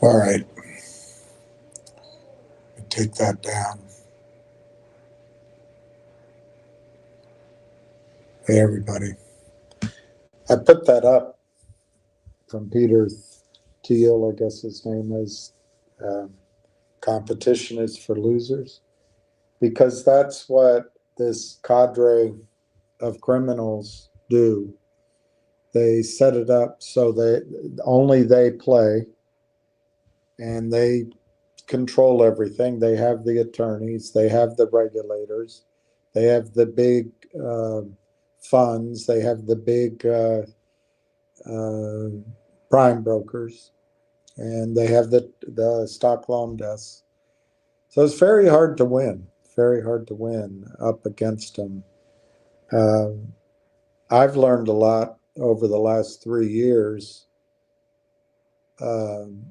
All right. Take that down. Hey, everybody. I put that up from Peter Thiel, I guess his name is. Competition is for losers. Because that's what this cadre of criminals do. They set it up so only they play, and they control everything. They have the attorneys, they have the regulators, they have the big funds, they have the big prime brokers, and they have the stock loan desks. So it's very hard to win, up against them. I've learned a lot over the last 3 years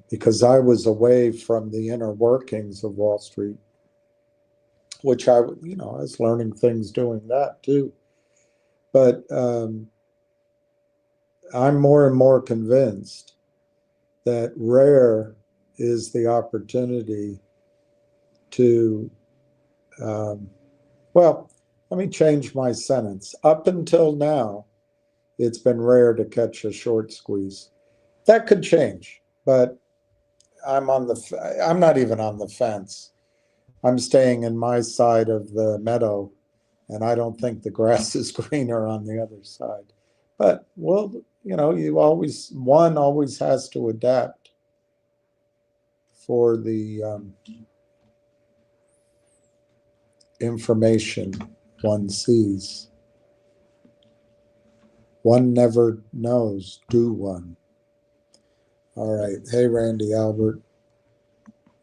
because I was away from the inner workings of Wall Street, which I was learning things doing that too. But I'm more and more convinced that rare is the opportunity to, well, let me change my sentence. Up until now, it's been rare to catch a short squeeze. That could change, but I'm not even on the fence. I'm staying in my side of the meadow, and I don't think the grass is greener on the other side. But well, one always has to adapt for the information one sees. One never knows, do one? All right. Hey, Randy Albert.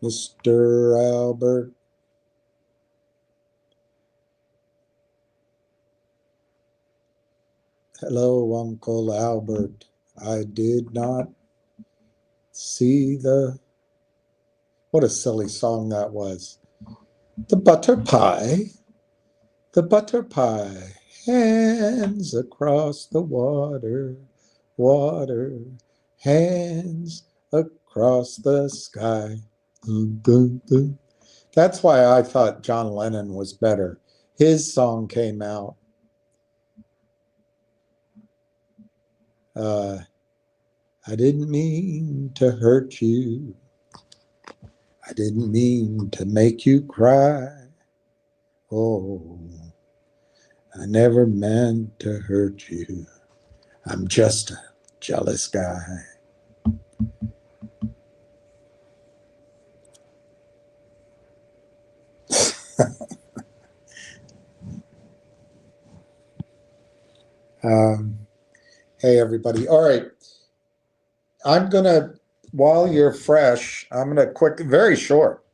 Mr. Albert. Hello, Uncle Albert. I did not see what a silly song that was. The butter pie, hands across the water, hands across the sky. That's why I thought John Lennon was better. His song came out. I didn't mean to hurt you. I didn't mean to make you cry. Oh, I never meant to hurt you. I'm just a jealous guy. Hey, everybody. All right. I'm going to, while you're fresh, I'm going to very short,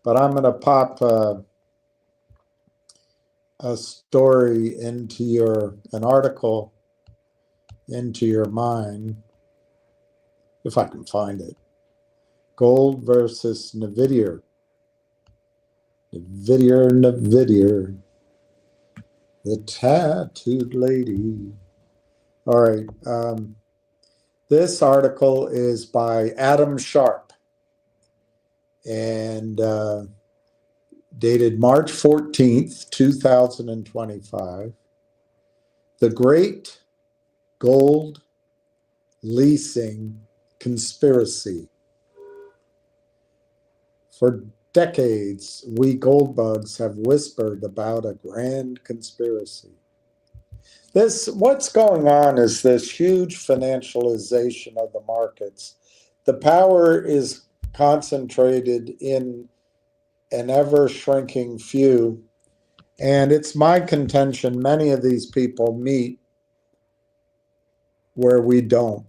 but I'm going to pop a story an article into your mind, if I can find it. Gold versus Nvidia. Nvidia. The tattooed lady. All right. This article is by Adam Sharp and dated March 14th, 2025. The Great Gold Leasing Conspiracy. For decades, we gold bugs have whispered about a grand conspiracy. What's going on is this huge financialization of the markets. The power is concentrated in an ever-shrinking few, and it's my contention many of these people meet where we don't.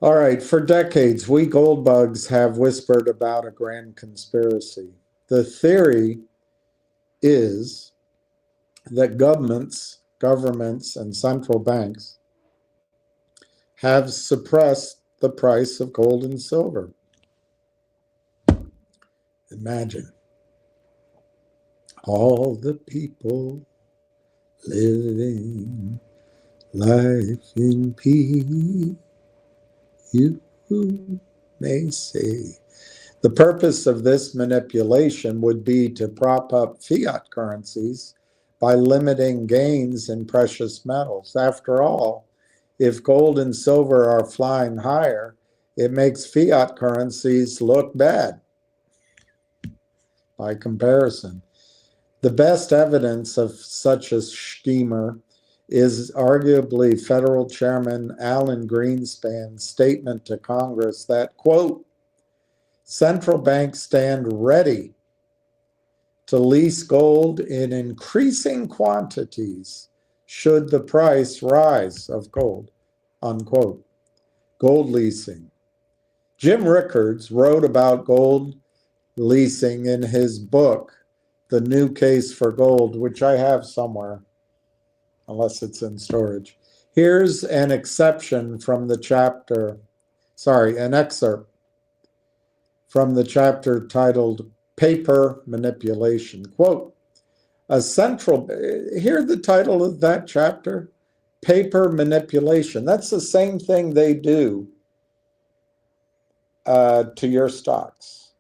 All right, for decades, we gold bugs have whispered about a grand conspiracy. The theory is that governments, and central banks have suppressed the price of gold and silver. Imagine all the people living Life in peace, you may say. The purpose of this manipulation would be to prop up fiat currencies by limiting gains in precious metals. After all, if gold and silver are flying higher, it makes fiat currencies look bad by comparison. The best evidence of such a schemer is arguably Federal Chairman Alan Greenspan's statement to Congress that, quote, central banks stand ready to lease gold in increasing quantities should the price rise of gold, unquote. Gold leasing. Jim Rickards wrote about gold leasing in his book, The New Case for Gold, which I have somewhere, unless it's in storage. Here's an exception from the chapter, an excerpt from the chapter titled Paper Manipulation. Quote, hear the title of that chapter, Paper Manipulation. That's the same thing they do to your stocks.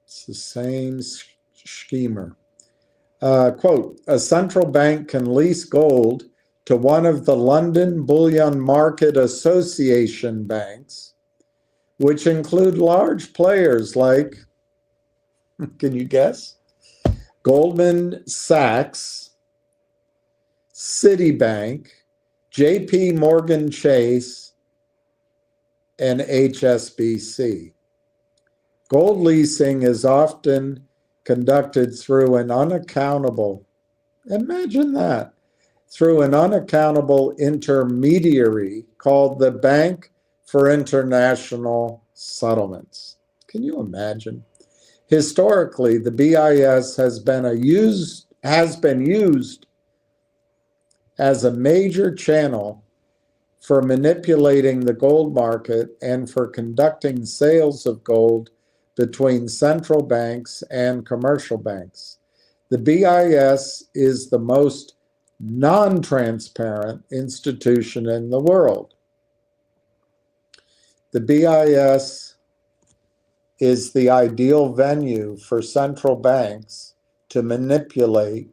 It's the same schemer. Quote, a central bank can lease gold to one of the London Bullion Market Association banks, which include large players like, can you guess? Goldman Sachs, Citibank, JP Morgan Chase, and HSBC. Gold leasing is often conducted through an unaccountable, imagine that, through an unaccountable intermediary called the Bank for International Settlements. Can you imagine? Historically, the BIS has been used as a major channel for manipulating the gold market and for conducting sales of gold between central banks and commercial banks. The BIS is the most non-transparent institution in the world. The BIS is the ideal venue for central banks to manipulate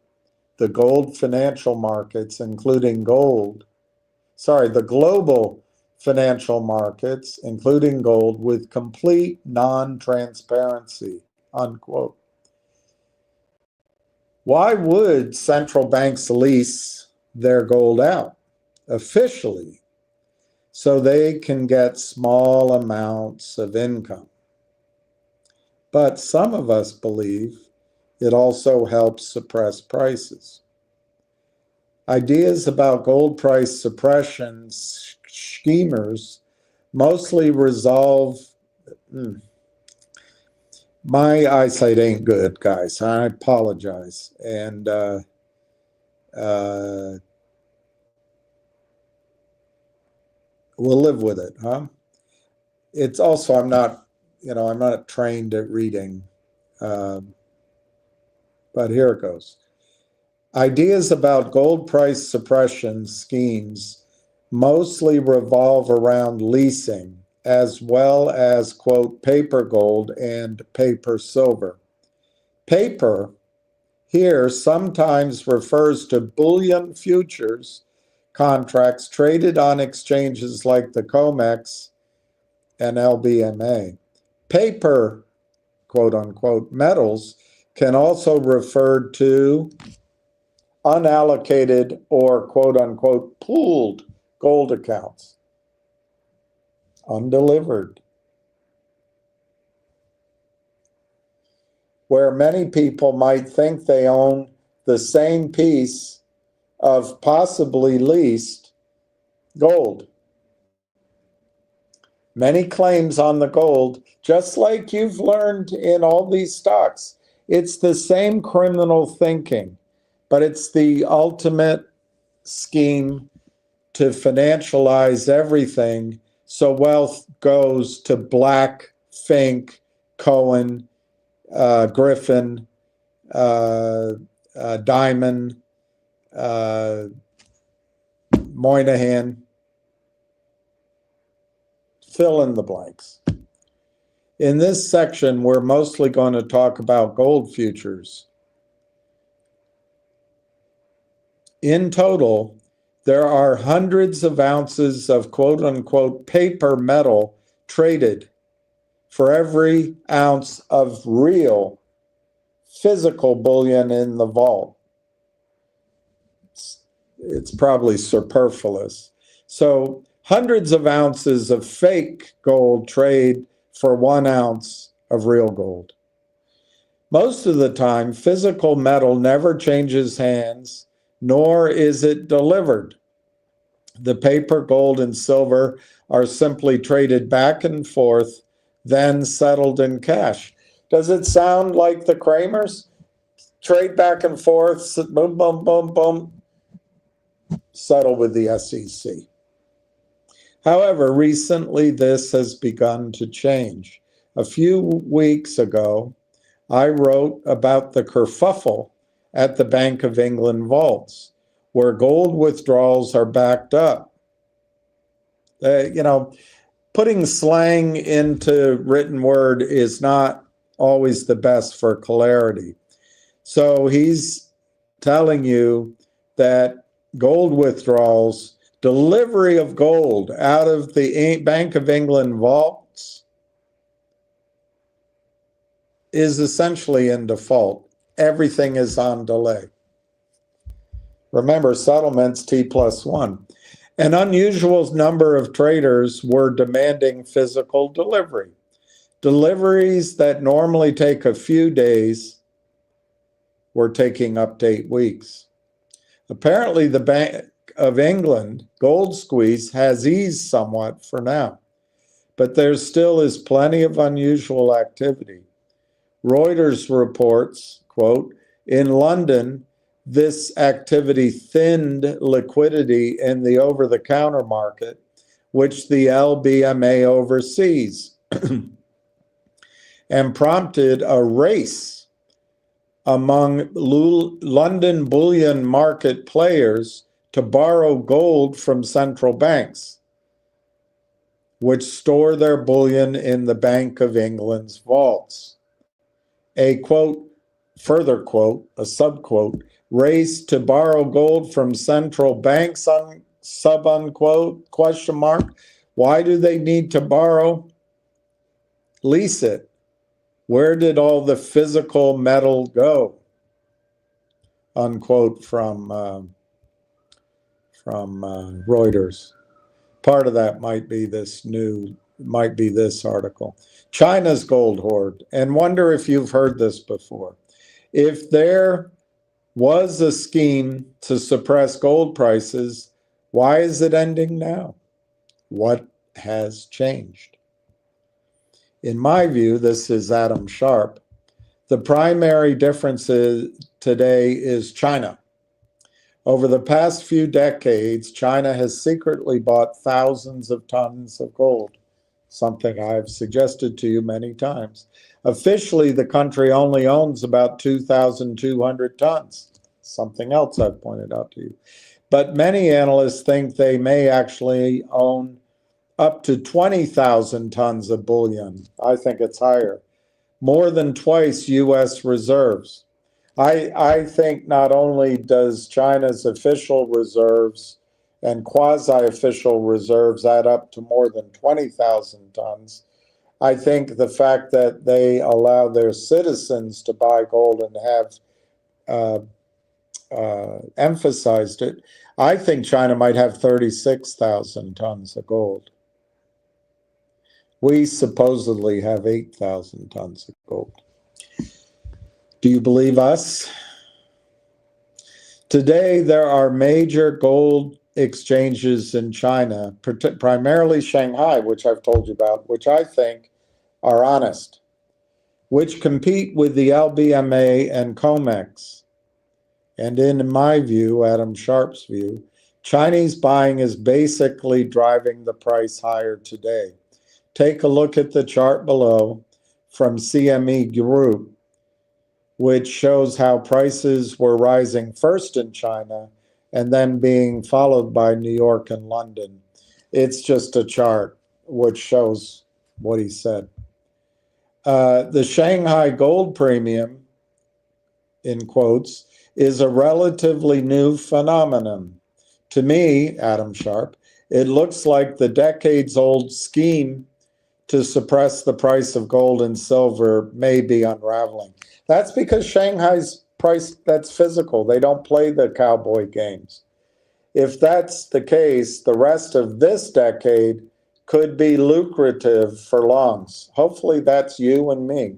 the gold financial markets, including the global financial markets, including gold, with complete non-transparency, unquote. Why would central banks lease their gold out officially so they can get small amounts of income? But some of us believe it also helps suppress prices. Ideas about gold price suppression schemers mostly resolve. My eyesight ain't good, guys. I apologize. And we'll live with it, huh? It's also, I'm not trained at reading, but here it goes. Ideas about gold price suppression schemes mostly revolve around leasing, as well as, quote, paper gold and paper silver. Paper here sometimes refers to bullion futures contracts traded on exchanges like the COMEX and LBMA. Paper, quote unquote, metals can also refer to unallocated or quote unquote pooled gold accounts, undelivered, where many people might think they own the same piece of possibly leased gold. Many claims on the gold, just like you've learned in all these stocks. It's the same criminal thinking, but it's the ultimate scheme to financialize everything so wealth goes to Black, Fink, Cohen, Griffin, Diamond, Moynihan, fill in the blanks. In this section, we're mostly going to talk about gold futures. In total, there are hundreds of ounces of quote-unquote paper metal traded for every ounce of real physical bullion in the vault. It's probably superfluous. So hundreds of ounces of fake gold trade for 1 ounce of real gold. Most of the time, physical metal never changes hands, nor is it delivered. The paper, gold, and silver are simply traded back and forth, then settled in cash. Does it sound like the Kramers? Trade back and forth, boom, boom, boom, boom, settle with the SEC. However, recently this has begun to change. A few weeks ago, I wrote about the kerfuffle at the Bank of England vaults, where gold withdrawals are backed up. Putting slang into written word is not always the best for clarity. So he's telling you that gold withdrawals, delivery of gold out of the Bank of England vaults is essentially in default. Everything is on delay. Remember, settlements T+1. An unusual number of traders were demanding physical delivery. Deliveries that normally take a few days were taking up to 8 weeks. Apparently, the Bank of England gold squeeze has eased somewhat for now, but there still is plenty of unusual activity. Reuters reports, quote, in London, this activity thinned liquidity in the over-the-counter market, which the LBMA oversees, and prompted a race among London bullion market players to borrow gold from central banks, which store their bullion in the Bank of England's vaults. A quote, further quote, a subquote, race to borrow gold from central banks, sub-unquote, question mark. Why do they need to borrow? Lease it. Where did all the physical metal go? Unquote from Reuters. Part of that might be this article. China's gold hoard, and wonder if you've heard this before. If there was a scheme to suppress gold prices, why is it ending now? What has changed? In my view, this is Adam Sharp, the primary difference today is China. Over the past few decades, China has secretly bought thousands of tons of gold, something I've suggested to you many times. Officially, the country only owns about 2,200 tons, something else I've pointed out to you. But many analysts think they may actually own up to 20,000 tons of bullion. I think it's higher, more than twice U.S. reserves. I think not only does China's official reserves and quasi-official reserves add up to more than 20,000 tons, I think the fact that they allow their citizens to buy gold and have emphasized it, I think China might have 36,000 tons of gold. We supposedly have 8,000 tons of gold. Do you believe us? Today, there are major gold exchanges in China, primarily Shanghai, which I've told you about, which I think are honest, which compete with the LBMA and COMEX. And in my view, Adam Sharp's view, Chinese buying is basically driving the price higher today. Take a look at the chart below from CME Group, which shows how prices were rising first in China and then being followed by New York and London. It's just a chart which shows what he said. The Shanghai gold premium, in quotes, is a relatively new phenomenon. To me, Adam Sharp, it looks like the decades-old scheme to suppress the price of gold and silver may be unraveling. That's because Shanghai's price, that's physical. They don't play the cowboy games. If that's the case, the rest of this decade could be lucrative for longs. Hopefully that's you and me.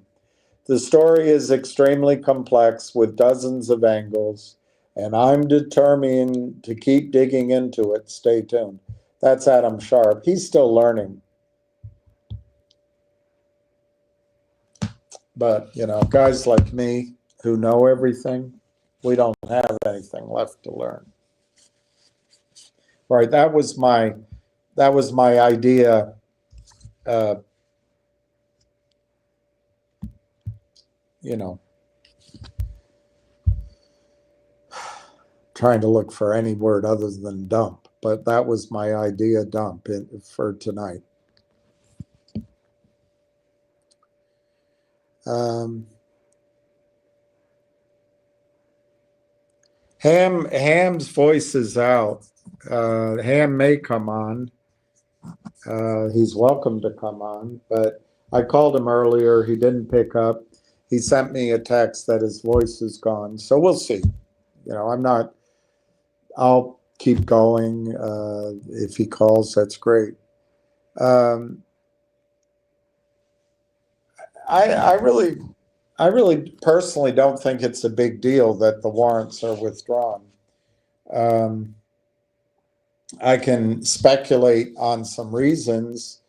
The story is extremely complex with dozens of angles, and I'm determined to keep digging into it. Stay tuned. That's Adam Sharp. He's still learning. But, you know, guys like me who know everything, we don't have anything left to learn. Right, that was my idea. You know, trying to look for any word other than dump, but that was my idea dump for tonight. Ham's voice is out. Ham may come on. He's welcome to come on, but I called him earlier. He didn't pick up. He sent me a text that his voice is gone. So we'll see. You know, I'll keep going. If he calls, that's great. I really personally don't think it's a big deal that the warrants are withdrawn. I can speculate on some reasons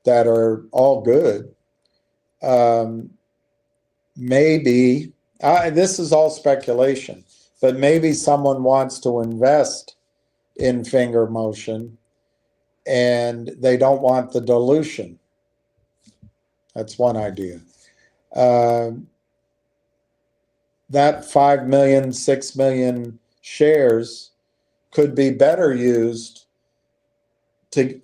that are all good. Maybe, this is all speculation, but maybe someone wants to invest in FingerMotion and they don't want the dilution. That's one idea. That 5 million, 6 million shares could be better used to,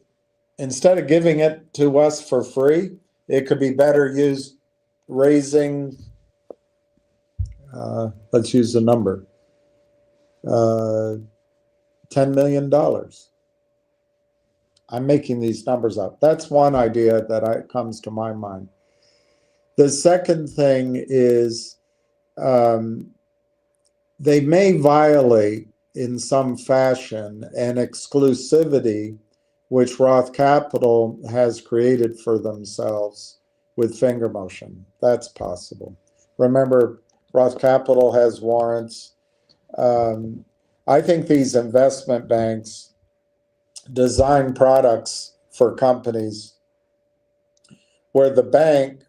instead of giving it to us for free, it could be better used raising, let's use the number, $10 million. I'm making these numbers up. That's one idea that comes to my mind. The second thing is they may violate in some fashion an exclusivity which Roth Capital has created for themselves with FingerMotion. That's possible. Remember, Roth Capital has warrants. I think these investment banks design products for companies where the bank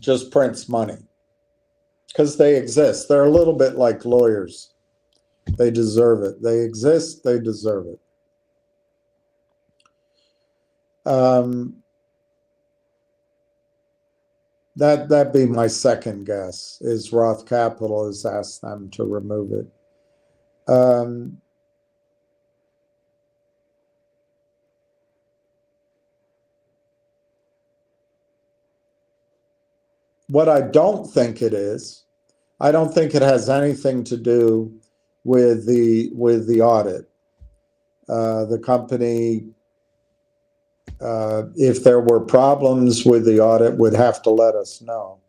just prints money because they exist. They're a little bit like lawyers. They deserve it. They exist, they deserve it. That'd be my second guess, is Roth Capital has asked them to remove it. What I don't think it is, I don't think it has anything to do with the audit. The company, if there were problems with the audit, would have to let us know.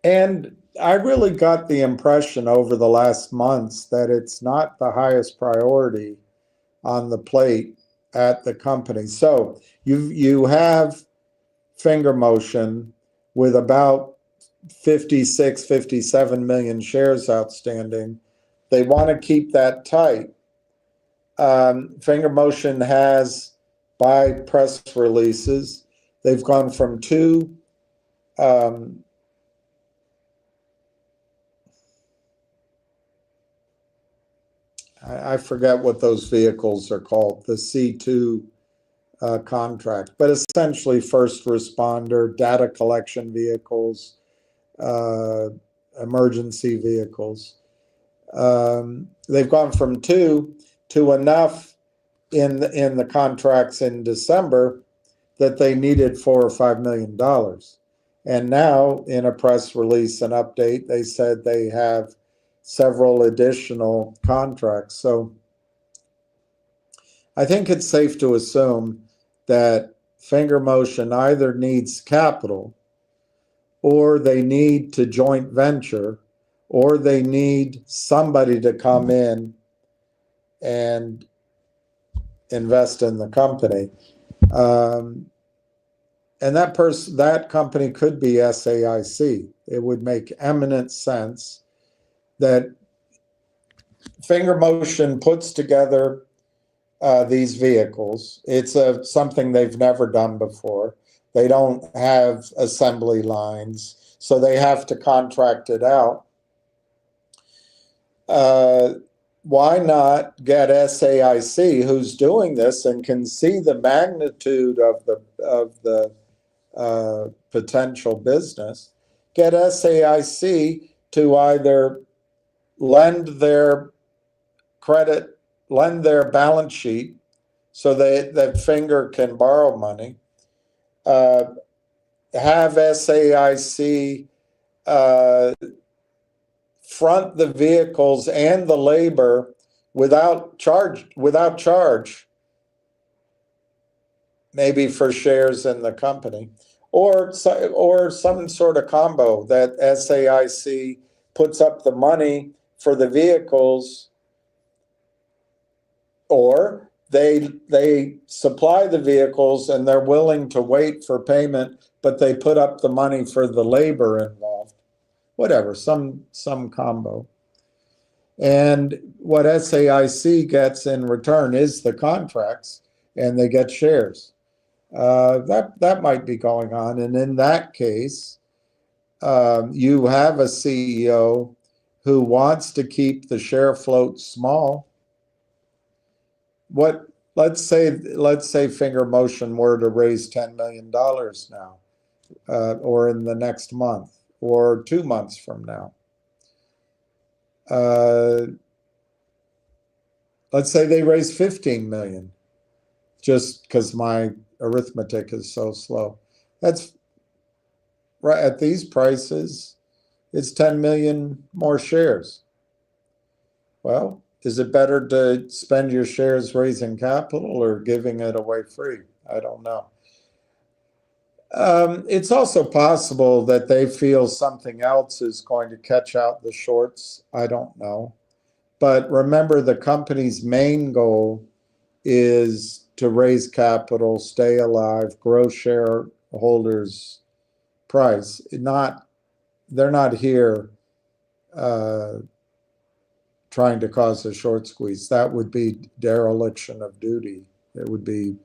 And I really got the impression over the last months that it's not the highest priority on the plate at the company. So you have FingerMotion with about 56, 57 million shares outstanding. They want to keep that tight. FingerMotion has, by press releases, they've gone from two I forget what those vehicles are called, the C2 contract, but essentially first responder, data collection vehicles, emergency vehicles. They've gone from 2 to enough in the contracts in December that they needed $4 or $5 million. And now, in a press release and update, they said they have several additional contracts. So I think it's safe to assume that FingerMotion either needs capital, or they need to joint venture, or they need somebody to come in and invest in the company. And that company could be SAIC. It would make eminent sense that FingerMotion puts together these vehicles. It's something they've never done before. They don't have assembly lines, so they have to contract it out. Why not get SAIC, who's doing this and can see the magnitude of the potential business, get SAIC to either lend their credit, lend their balance sheet so that Finger can borrow money, have SAIC front the vehicles and the labor without charge, maybe for shares in the company, or some sort of combo that SAIC puts up the money for the vehicles, or they supply the vehicles and they're willing to wait for payment, but they put up the money for the labor involved. Whatever, some combo. And what SAIC gets in return is the contracts, and they get shares. That might be going on. And in that case, you have a CEO who wants to keep the share float small. Let's say FingerMotion were to raise $10 million now, or in the next month, or 2 months from now. Let's say they raise 15 million, just because my arithmetic is so slow. That's right at these prices, it's 10 million more shares. Well, is it better to spend your shares raising capital or giving it away free? I don't know. It's also possible that they feel something else is going to catch out the shorts. I don't know. But remember, the company's main goal is to raise capital, stay alive, grow shareholders' price. They're not here trying to cause a short squeeze. That would be dereliction of duty. It would be,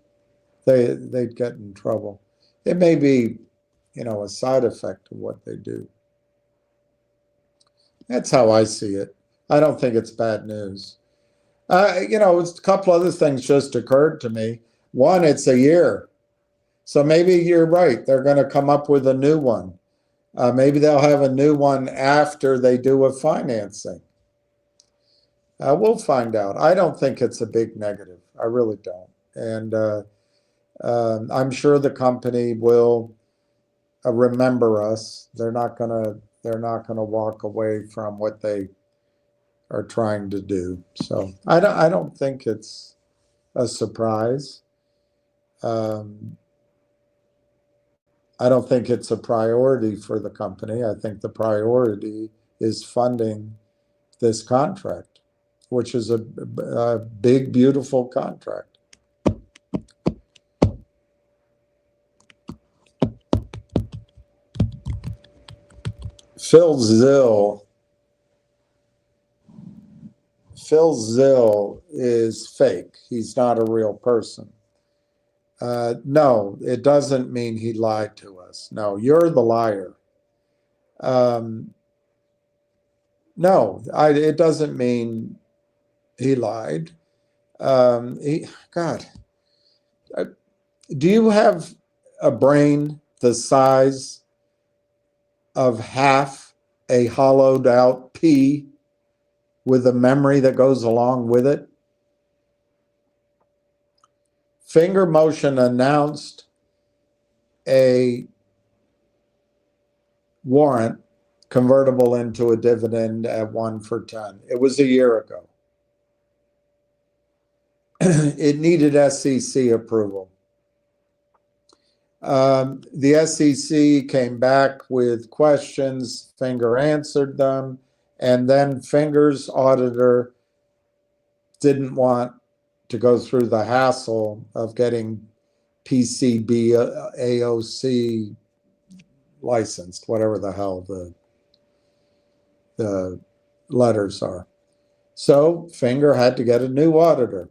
they'd get in trouble. It may be, a side effect of what they do. That's how I see it. I don't think it's bad news. A couple other things just occurred to me. One, it's a year. So maybe you're right. They're going to come up with a new one. Maybe they'll have a new one after they do a financing. We'll find out. I don't think it's a big negative. I really don't. And I'm sure the company will remember us. They're not gonna walk away from what they are trying to do. So I don't think it's a surprise. I don't think it's a priority for the company. I think the priority is funding this contract, which is a big, beautiful contract. Phil Zill is fake. He's not a real person. No, it doesn't mean he lied to us. No, you're the liar. No, it doesn't mean he lied. Do you have a brain the size of half a hollowed out pea with the memory that goes along with it? FingerMotion announced a warrant convertible into a dividend at 1 for 10. It was a year ago. It needed SEC approval. The SEC came back with questions, Finger answered them, and then Finger's auditor didn't want to go through the hassle of getting PCB AOC licensed, whatever the hell the letters are. So Finger had to get a new auditor.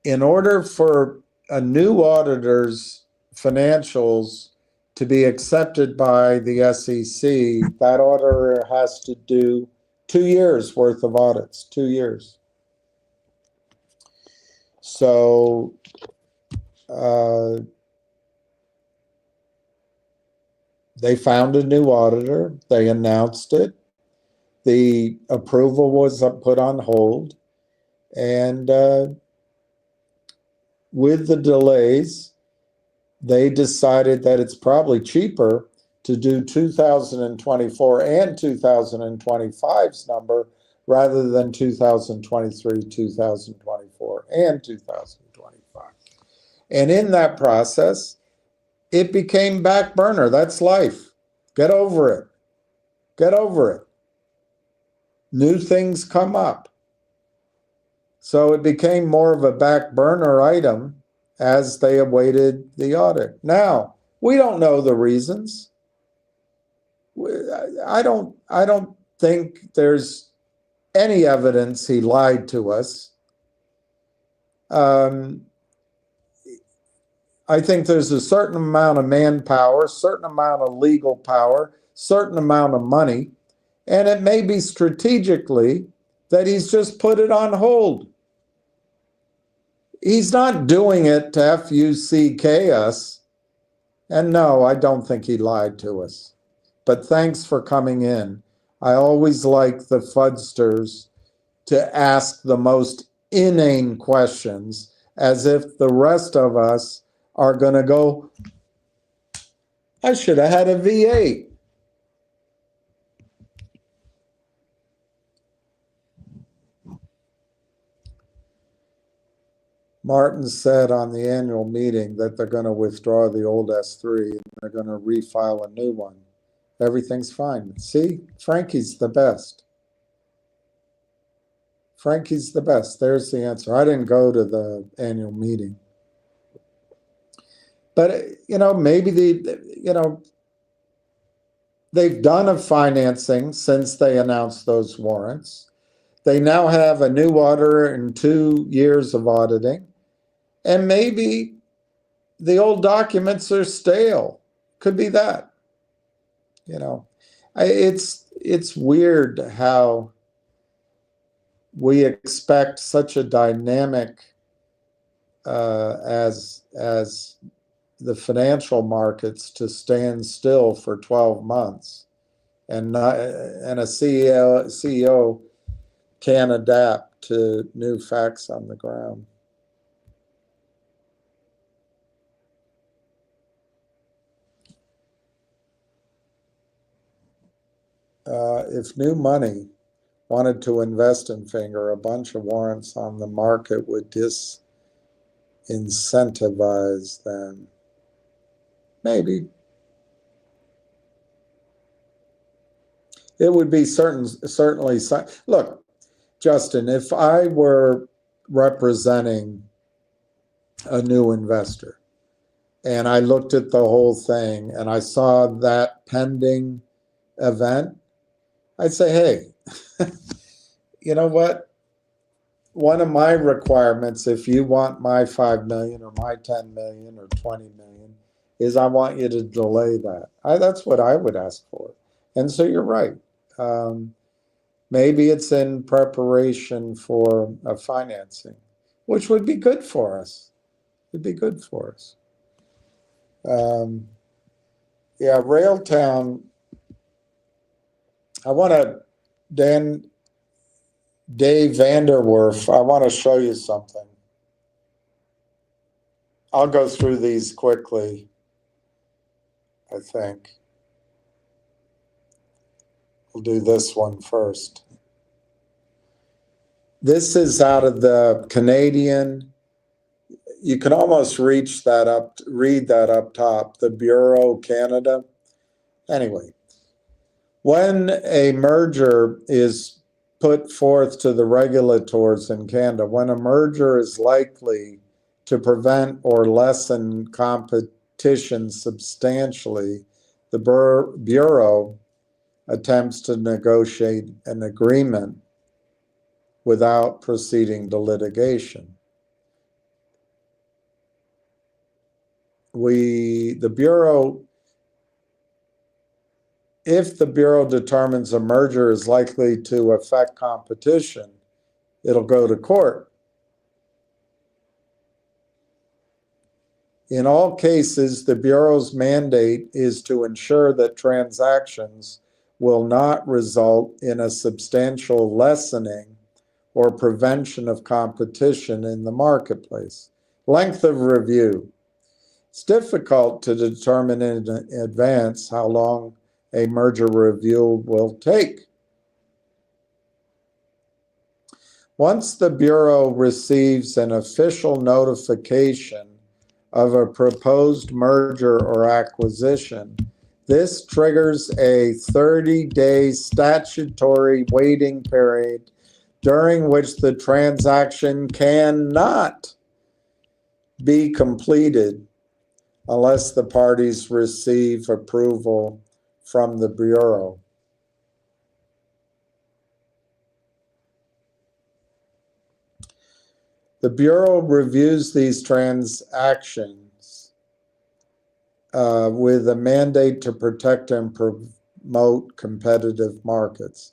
In order for a new auditor's financials to be accepted by the SEC, that auditor has to do 2 years worth of audits, 2 years. So they found a new auditor, they announced it, the approval was put on hold, and with the delays, they decided that it's probably cheaper to do 2024 and 2025's number rather than 2023, 2024, and 2025. And in that process, it became back burner. That's life. Get over it. Get over it. New things come up. So it became more of a back burner item as they awaited the audit. Now, we don't know the reasons. I don't think there's any evidence he lied to us. I think there's a certain amount of manpower, certain amount of legal power, certain amount of money, and it may be strategically that he's just put it on hold. He's not doing it to F-U-C-K us. And no, I don't think he lied to us. But thanks for coming in. I always like the fudsters to ask the most inane questions as if the rest of us are going to go, I should have had a V8. Martin said on the annual meeting that they're going to withdraw the old S3 and they're going to refile a new one. Everything's fine. See, Frankie's the best. Frankie's the best. There's the answer. I didn't go to the annual meeting. But, maybe they've done a financing since they announced those warrants. They now have a new auditor and 2 years of auditing. And maybe the old documents are stale. Could be that. It's weird how we expect such a dynamic as the financial markets to stand still for 12 months, and a CEO can adapt to new facts on the ground. If new money wanted to invest in Finger, a bunch of warrants on the market would disincentivize them. Maybe. It would be certainly. Look, Justin, if I were representing a new investor and I looked at the whole thing and I saw that pending event, I'd say, hey, you know what? One of my requirements, if you want my 5 million or my 10 million or 20 million, is I want you to delay that. That's what I would ask for. And so you're right. Maybe it's in preparation for a financing, which would be good for us. It'd be good for us. Yeah, Railtown. I want to, Dave Vanderwerf, I want to show you something. I'll go through these quickly, I think. We'll do this one first. This is out of the Canadian. You can almost read that up top, the Bureau Canada. Anyway, when a merger is put forth to the regulators in Canada, when a merger is likely to prevent or lessen competition substantially, the Bureau attempts to negotiate an agreement without proceeding to litigation. The Bureau, if the Bureau determines a merger is likely to affect competition, it'll go to court. In all cases, the Bureau's mandate is to ensure that transactions will not result in a substantial lessening or prevention of competition in the marketplace. Length of review. It's difficult to determine in advance how long a merger review will take. Once the Bureau receives an official notification of a proposed merger or acquisition, this triggers a 30-day statutory waiting period during which the transaction cannot be completed unless the parties receive approval from the Bureau. The Bureau reviews these transactions with a mandate to protect and promote competitive markets.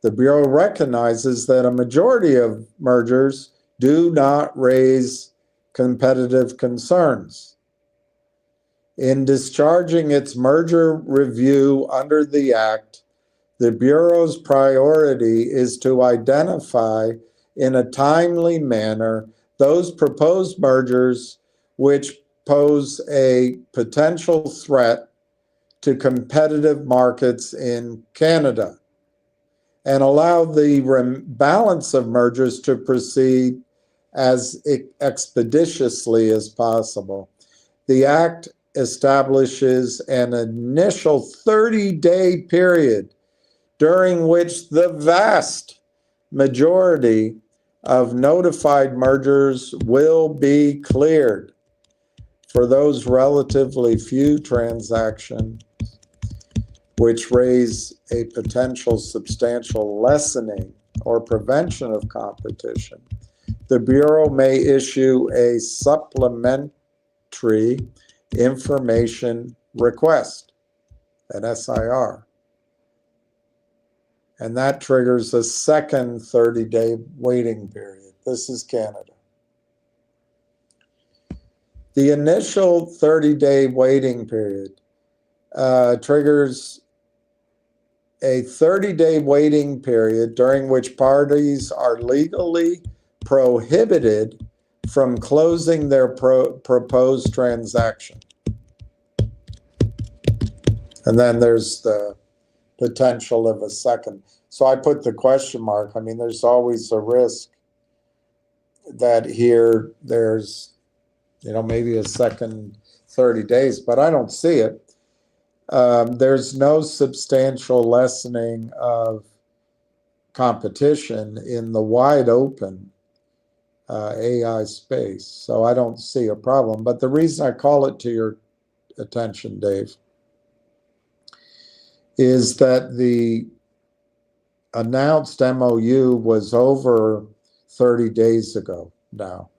The Bureau recognizes that a majority of mergers do not raise competitive concerns. In discharging its merger review under the Act, the Bureau's priority is to identify in a timely manner those proposed mergers which pose a potential threat to competitive markets in Canada and allow the balance of mergers to proceed as expeditiously as possible. The Act establishes an initial 30-day period during which the vast majority of notified mergers will be cleared. For those relatively few transactions which raise a potential substantial lessening or prevention of competition, the Bureau may issue a supplementary information request, an SIR. And that triggers a second 30-day waiting period. This is Canada. The initial 30-day waiting period triggers a 30-day waiting period during which parties are legally prohibited from closing their proposed transaction. And then there's the potential of a second. So I put the question mark. I mean, there's always a risk that here there's, maybe a second 30 days, but I don't see it. There's no substantial lessening of competition in the wide open AI space. So I don't see a problem. But the reason I call it to your attention, Dave, is that the announced MOU was over 30 days ago now.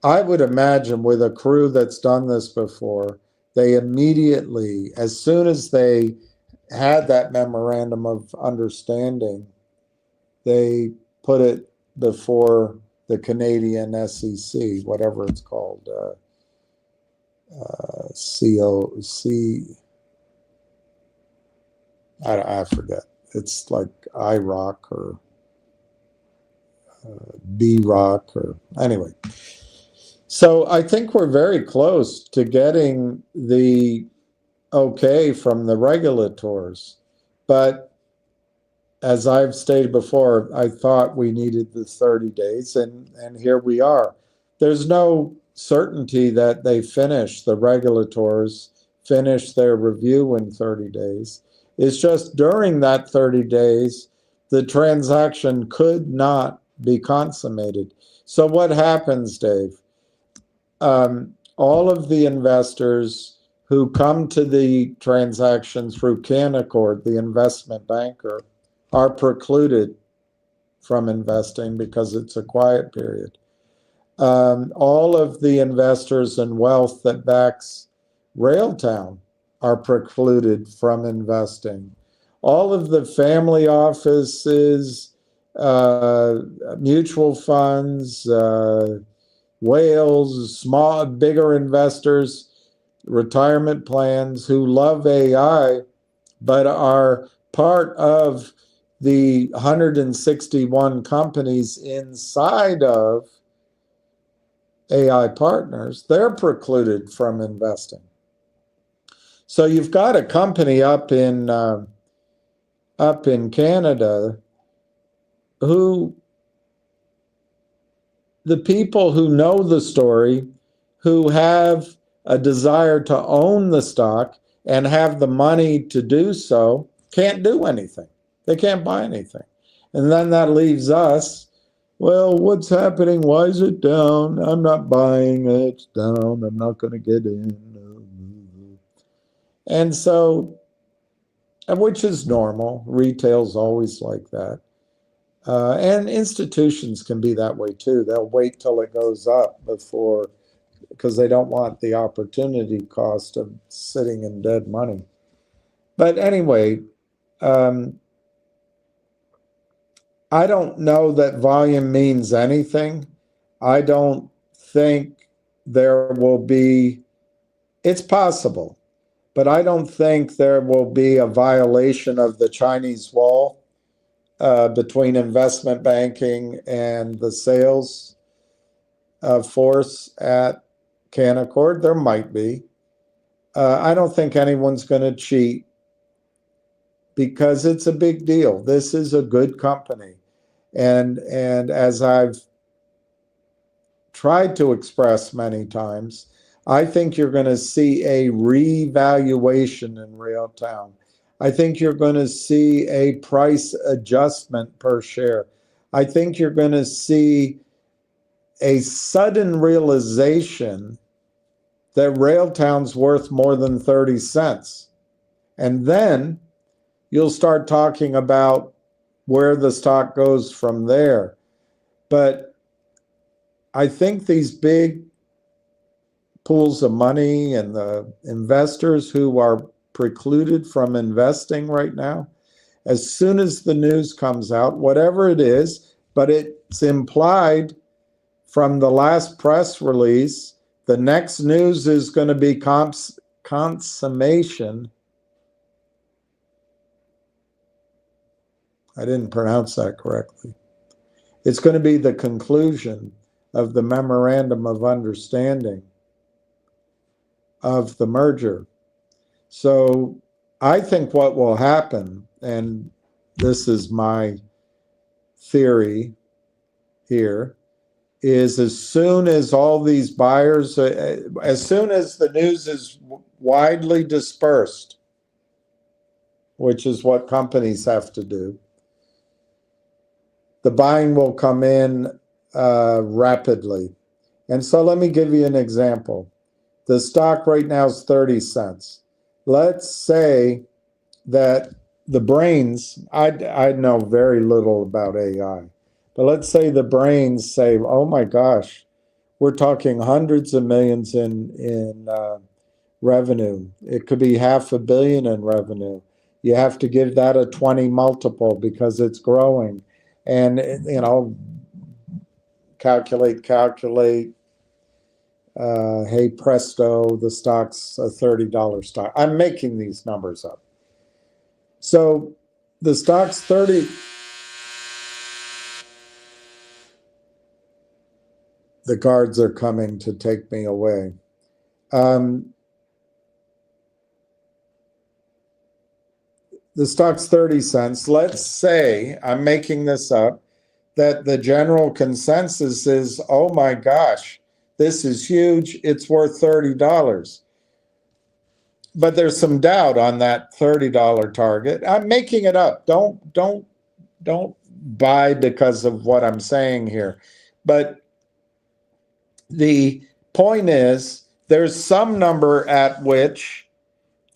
I would imagine with a crew that's done this before, they immediately, as soon as they had that memorandum of understanding, they put it before the Canadian SEC, whatever it's called, I forget. It's like IROC or BROC or anyway. So I think we're very close to getting the okay from the regulators. But as I've stated before, I thought we needed the 30 days, and here we are. There's no certainty that they the regulators finish their review in 30 days. It's just during that 30 days, the transaction could not be consummated. So what happens, Dave? All of the investors who come to the transaction through Canaccord, the investment banker, are precluded from investing because it's a quiet period. All of the investors and wealth that backs Railtown are precluded from investing. All of the family offices, mutual funds, whales, small, bigger investors, retirement plans who love AI, but are part of the 161 companies inside of AI partners, they're precluded from investing. So you've got a company up in Canada who the people who know the story, who have a desire to own the stock and have the money to do so, can't do anything. They can't buy anything. And then that leaves us, well, what's happening? Why is it down? I'm not buying it. It's down. I'm not going to get in. And so, which is normal. Retail's always like that. And institutions can be that way too. They'll wait till it goes up before, because they don't want the opportunity cost of sitting in dead money. But anyway, I don't know that volume means anything. I don't think there will be, it's possible, but I don't think there will be a violation of the Chinese wall between investment banking and the sales force at Canaccord. There might be. I don't think anyone's going to cheat because it's a big deal. This is a good company. And as I've tried to express many times, I think you're going to see a revaluation in Railtown. I think you're going to see a price adjustment per share. I think you're going to see a sudden realization that Railtown's worth more than 30 cents. And then you'll start talking about where the stock goes from there. But I think these big pools of money and the investors who are precluded from investing right now, as soon as the news comes out, whatever it is, but it's implied from the last press release, the next news is going to be consummation. I didn't pronounce that correctly. It's going to be the conclusion of the memorandum of understanding of the merger. So I think what will happen, and this is my theory here, is as soon as all these buyers, as soon as the news is widely dispersed, which is what companies have to do, the buying will come in rapidly. And so let me give you an example. The stock right now is 30 cents. Let's say that the brains, I know very little about AI, but let's say the brains say, oh my gosh, we're talking hundreds of millions in revenue. It could be $500 million in revenue. You have to give that a 20 multiple because it's growing. And, you know, calculate, Hey presto, the stock's a $30 stock. I'm making these numbers up. So the stock's 30. The guards are coming to take me away. The stock's 30 cents. Let's say, I'm making this up, that the general consensus is, oh my gosh, this is huge, it's worth $30. But there's some doubt on that $30 target. I'm making it up. Don't buy because of what I'm saying here. But the point is, there's some number at which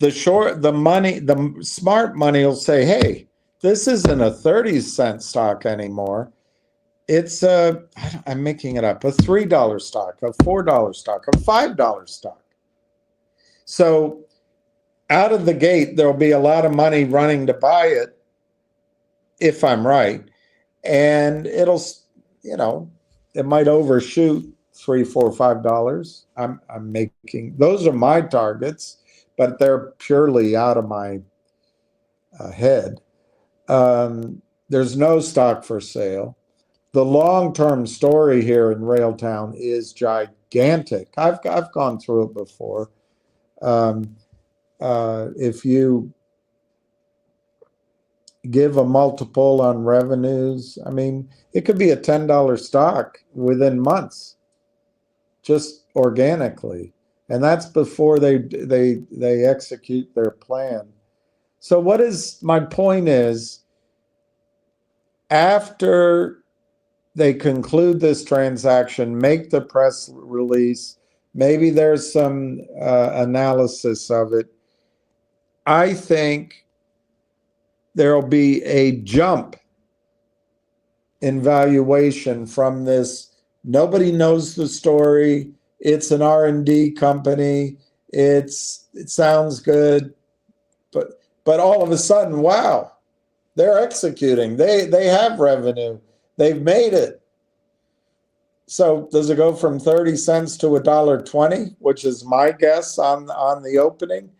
the smart money will say, hey, this isn't a 30-cent stock anymore. It's I'm making it up, a $3 stock, a $4 stock, a $5 stock. So out of the gate, there'll be a lot of money running to buy it, if I'm right. And it'll, it might overshoot $3, $4, $5. I'm making, those are my targets, but they're purely out of my head. There's no stock for sale. The long-term story here in Railtown is gigantic. I've gone through it before. If you give a multiple on revenues, I mean, it could be a $10 stock within months, just organically, and that's before they execute their plan. So what is my point is, after they conclude this transaction, make the press release, maybe there's some analysis of it, I think there'll be a jump in valuation from this. Nobody knows the story. It's an R&D company. It sounds good, but all of a sudden, wow, they're executing. They have revenue. They've made it. So does it go from 30 cents to $1.20, which is my guess on the opening?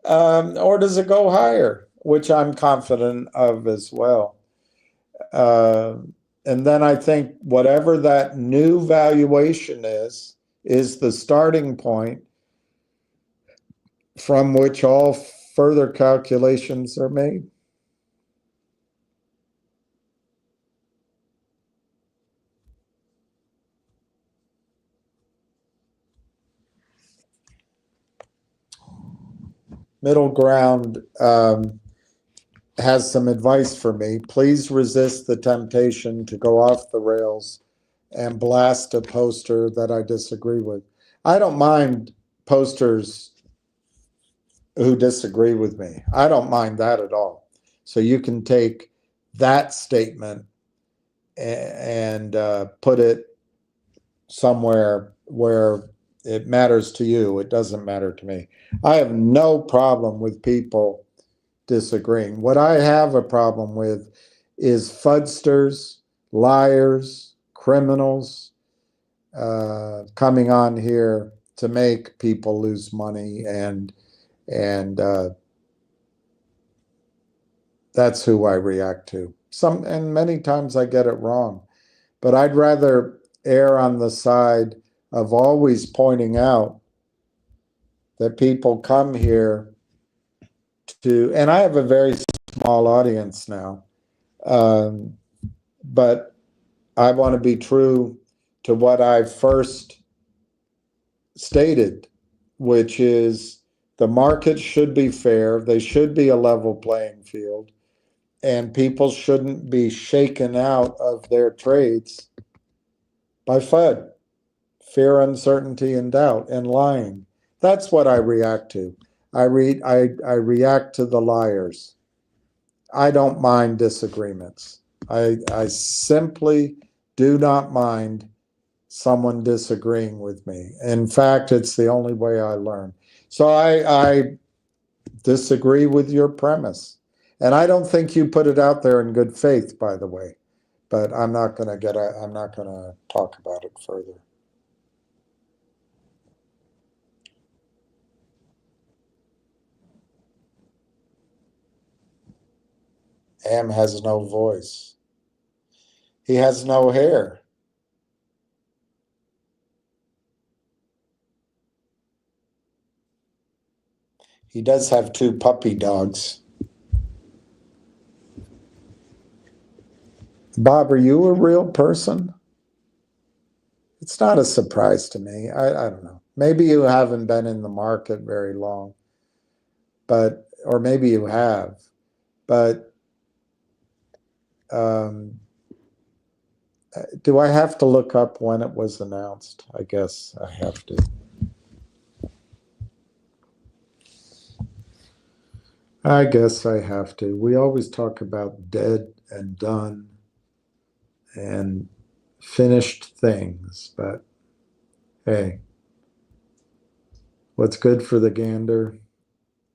Or does it go higher, which I'm confident of as well? And then I think whatever that new valuation is the starting point from which all further calculations are made. Middle ground has some advice for me. Please resist the temptation to go off the rails and blast a poster that I disagree with. I don't mind posters who disagree with me. I don't mind that at all. So you can take that statement and put it somewhere where it matters to you. It doesn't matter to me. I have no problem with people disagreeing. What I have a problem with is fudsters, liars, criminals coming on here to make people lose money, and that's who I react to. And many times I get it wrong, but I'd rather err on the side of always pointing out that people come here to, and I have a very small audience now, but I want to be true to what I first stated, which is the market should be fair, they should be a level playing field, and people shouldn't be shaken out of their trades by FUD, fear, uncertainty, and doubt, and lying. That's what I react to. I react to the liars. I don't mind disagreements. I simply do not mind someone disagreeing with me. In fact, it's the only way I learn. So I disagree with your premise. And I don't think you put it out there in good faith, by the way. But I'm not going to talk about it further. Am has no voice. He has no hair. He does have 2 puppy dogs. Bob, are you a real person? It's not a surprise to me. I don't know. Maybe you haven't been in the market very long, or maybe you have, but do I have to look up when it was announced? I guess I have to. I guess I have to. We always talk about dead and done and finished things, but hey, what's good for the gander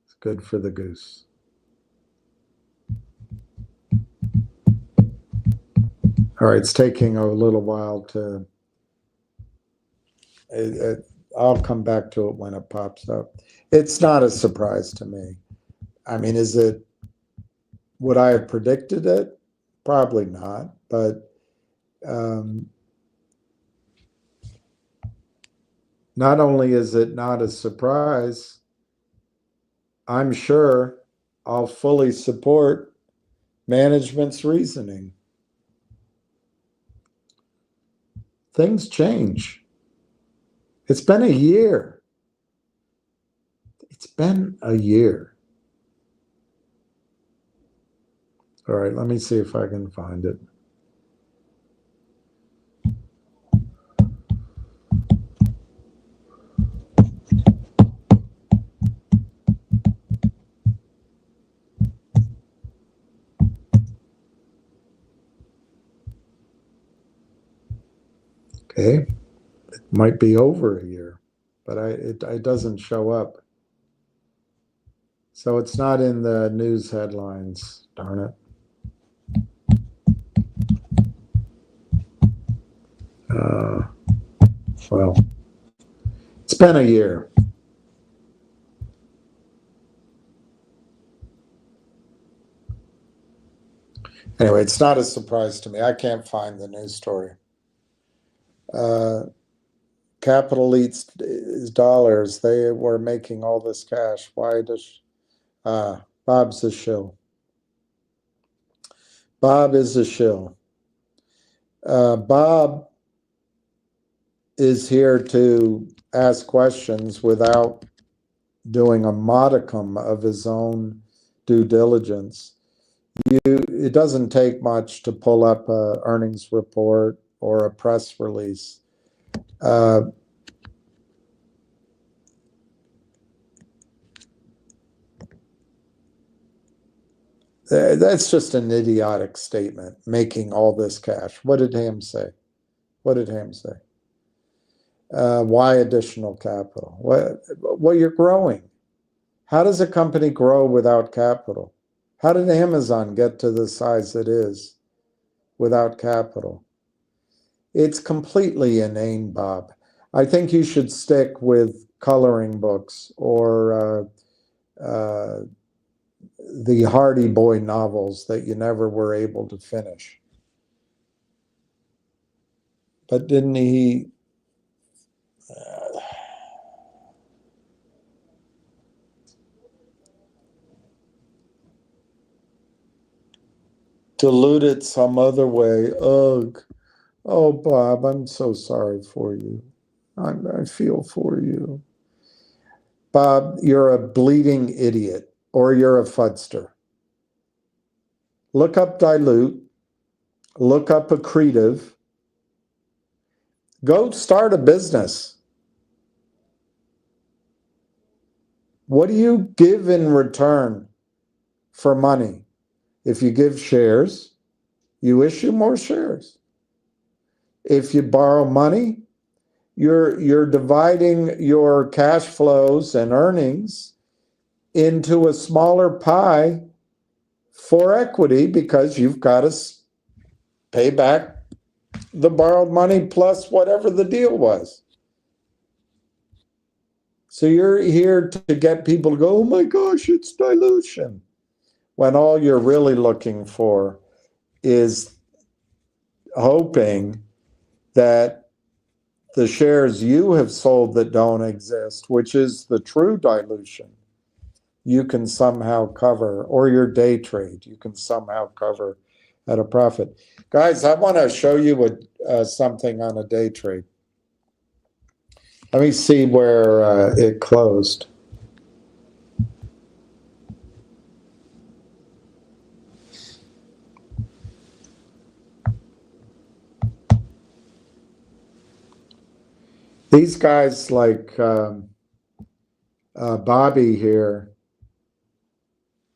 is good for the goose. All right, it's taking a little while to, I'll come back to it when it pops up. It's not a surprise to me. I mean, would I have predicted it? Probably not, but not only is it not a surprise, I'm sure I'll fully support management's reasoning. Things change. It's been a year. It's been a year. All right, let me see if I can find it. Okay, it might be over a year, but it doesn't show up. So it's not in the news headlines, darn it. Well, it's been a year. Anyway, it's not a surprise to me. I can't find the news story. Capital eats dollars. They were making all this cash. Why does Bob's a shill? Bob is a shill. Bob is here to ask questions without doing a modicum of his own due diligence. It doesn't take much to pull up an earnings report or a press release. That's just an idiotic statement, making all this cash. What did Ham say? What did Ham say? Why additional capital? Well, you're growing. How does a company grow without capital? How did Amazon get to the size it is without capital? It's completely inane, Bob. I think you should stick with coloring books or the Hardy Boy novels that you never were able to finish. But didn't he... dilute it some other way? Ugh. Oh, Bob, I'm so sorry for you. I feel for you. Bob, you're a bleeding idiot, or you're a fudster. Look up dilute. Look up accretive. Go start a business. What do you give in return for money? If you give shares, you issue more shares. If you borrow money, you're dividing your cash flows and earnings into a smaller pie for equity because you've got to pay back the borrowed money plus whatever the deal was. So you're here to get people to go, oh my gosh, it's dilution. when all you're really looking for is hoping that the shares you have sold that don't exist, which is the true dilution, you can somehow cover, or your day trade, you can somehow cover at a profit. Guys, I want to show you something on a day trade. Let me see where it closed. These guys like Bobby here,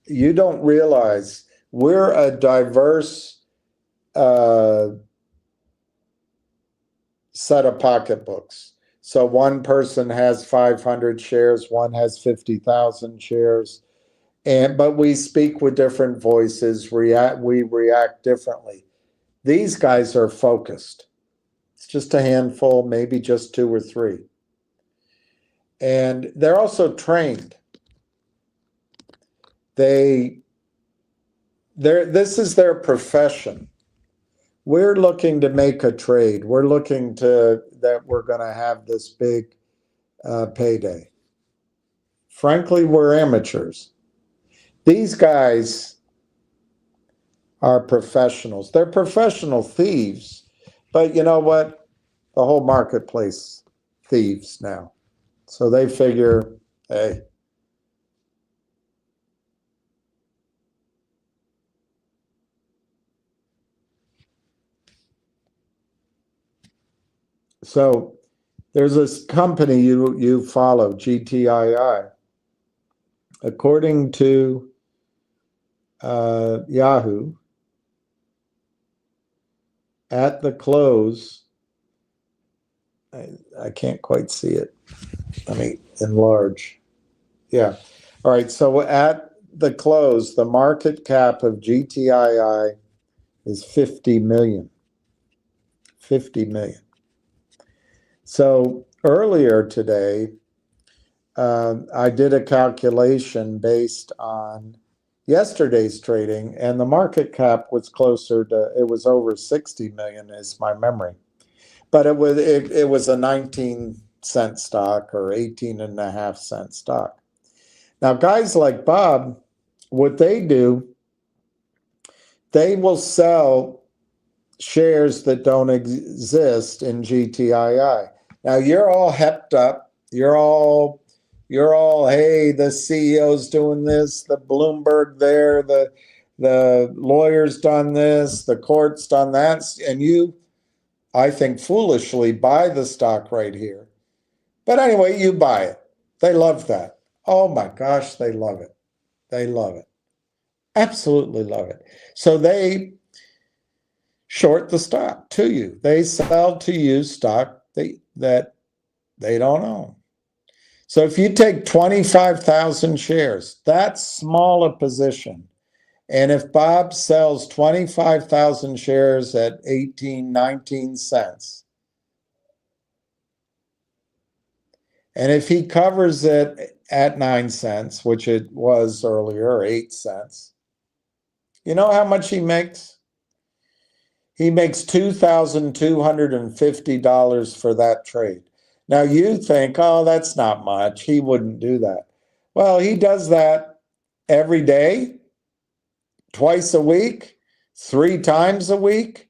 you don't realize we're a diverse set of pocketbooks. So one person has 500 shares, one has 50,000 shares, but we speak with different voices, we react differently. These guys are focused. It's just a handful, maybe just 2 or 3. And they're also trained. This is their profession. We're looking to make a trade. We're looking that we're going to have this big payday. Frankly, we're amateurs. These guys are professionals. They're professional thieves, but you know what? The whole marketplace thieves now. So they figure, hey, so there's this company you follow, GTII. According to Yahoo, at the close, I can't quite see it. Let me enlarge. Yeah. All right. So at the close, the market cap of GTII is 50 million. 50 million. So earlier today, I did a calculation based on yesterday's trading, and the market cap was closer to, it was over 60 million is my memory. But it was a 19-cent stock or 18.5-cent stock. Now, guys like Bob, what they do, they will sell shares that don't exist in GTII. Now, you're all hepped up. You're all, hey, the CEO's doing this, the Bloomberg there, the lawyer's done this, the court's done that, and you, I think, foolishly buy the stock right here. But anyway, you buy it. They love that. Oh my gosh, they love it. They love it. Absolutely love it. So they short the stock to you. They sell to you stock that they don't own. So if you take 25,000 shares, that's small a position. And if Bob sells 25,000 shares at 18, 19 cents, and if he covers it at 9 cents, which it was earlier, or 8 cents, you know how much he makes? He makes $2,250 for that trade. Now you think, oh, that's not much. He wouldn't do that. Well, he does that every day, twice a week, 3 times a week.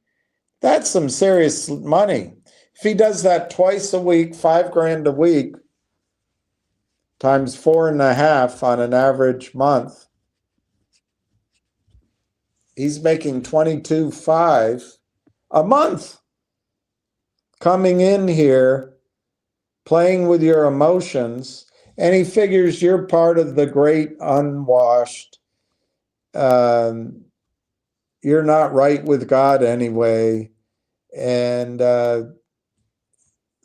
That's some serious money. If he does that twice a week, $5,000 a week, times 4.5 on an average month, he's making $22,500 a month coming in here, playing with your emotions, and he figures you're part of the great unwashed. You're not right with God anyway, and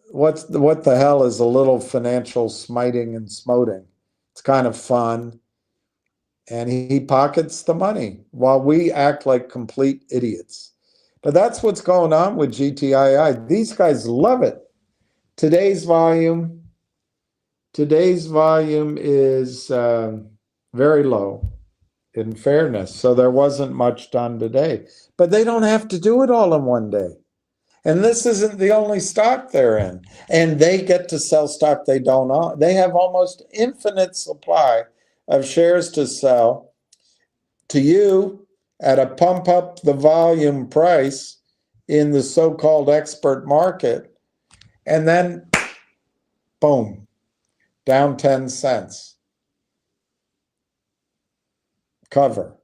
what the hell is a little financial smiting and smoting? It's kind of fun, and he pockets the money while we act like complete idiots. But that's what's going on with GTII. These guys love it. Today's volume is very low. in fairness. So there wasn't much done today. But they don't have to do it all in one day. And this isn't the only stock they're in. And they get to sell stock they don't own. They have almost infinite supply of shares to sell to you at a pump up the volume price in the so-called expert market. And then, boom, down 10 cents. Cover.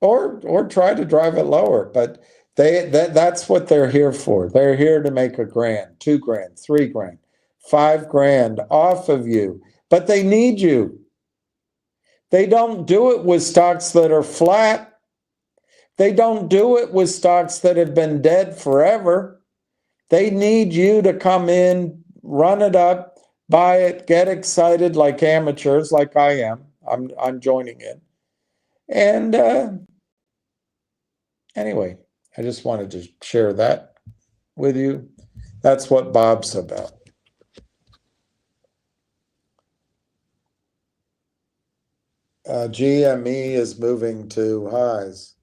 Or try to drive it lower. But that's what they're here for. They're here to make $1 grand, $2 grand, $3 grand, $5 grand off of you. But they need you. They don't do it with stocks that are flat. They don't do it with stocks that have been dead forever. They need you to come in, run it up, buy it, get excited like amateurs, like I am. I'm joining in. And anyway, I just wanted to share that with you. That's what Bob's about. GME is moving to highs.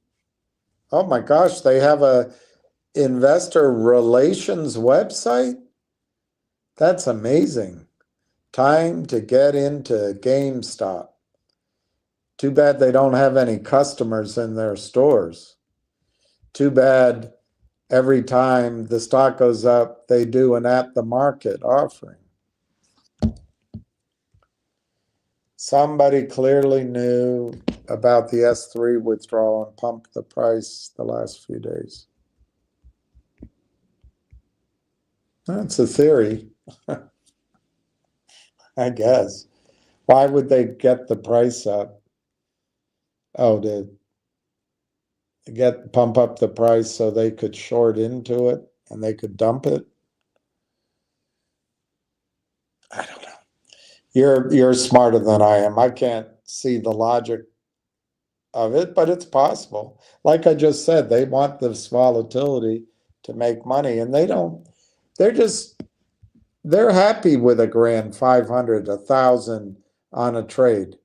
Oh my gosh, they have a investor relations website? That's amazing. Time to get into GameStop. Too bad they don't have any customers in their stores. Too bad every time the stock goes up, they do an at-the-market offering. Somebody clearly knew about the S3 withdrawal and pumped the price the last few days. That's a theory, I guess. Why would they get the price up? Oh, to pump up the price so they could short into it and they could dump it? I don't know. You're smarter than I am. I can't see the logic of it, but it's possible. Like I just said, they want this volatility to make money, and they don't. They're happy with $1 grand, 500, 1,000 on a trade.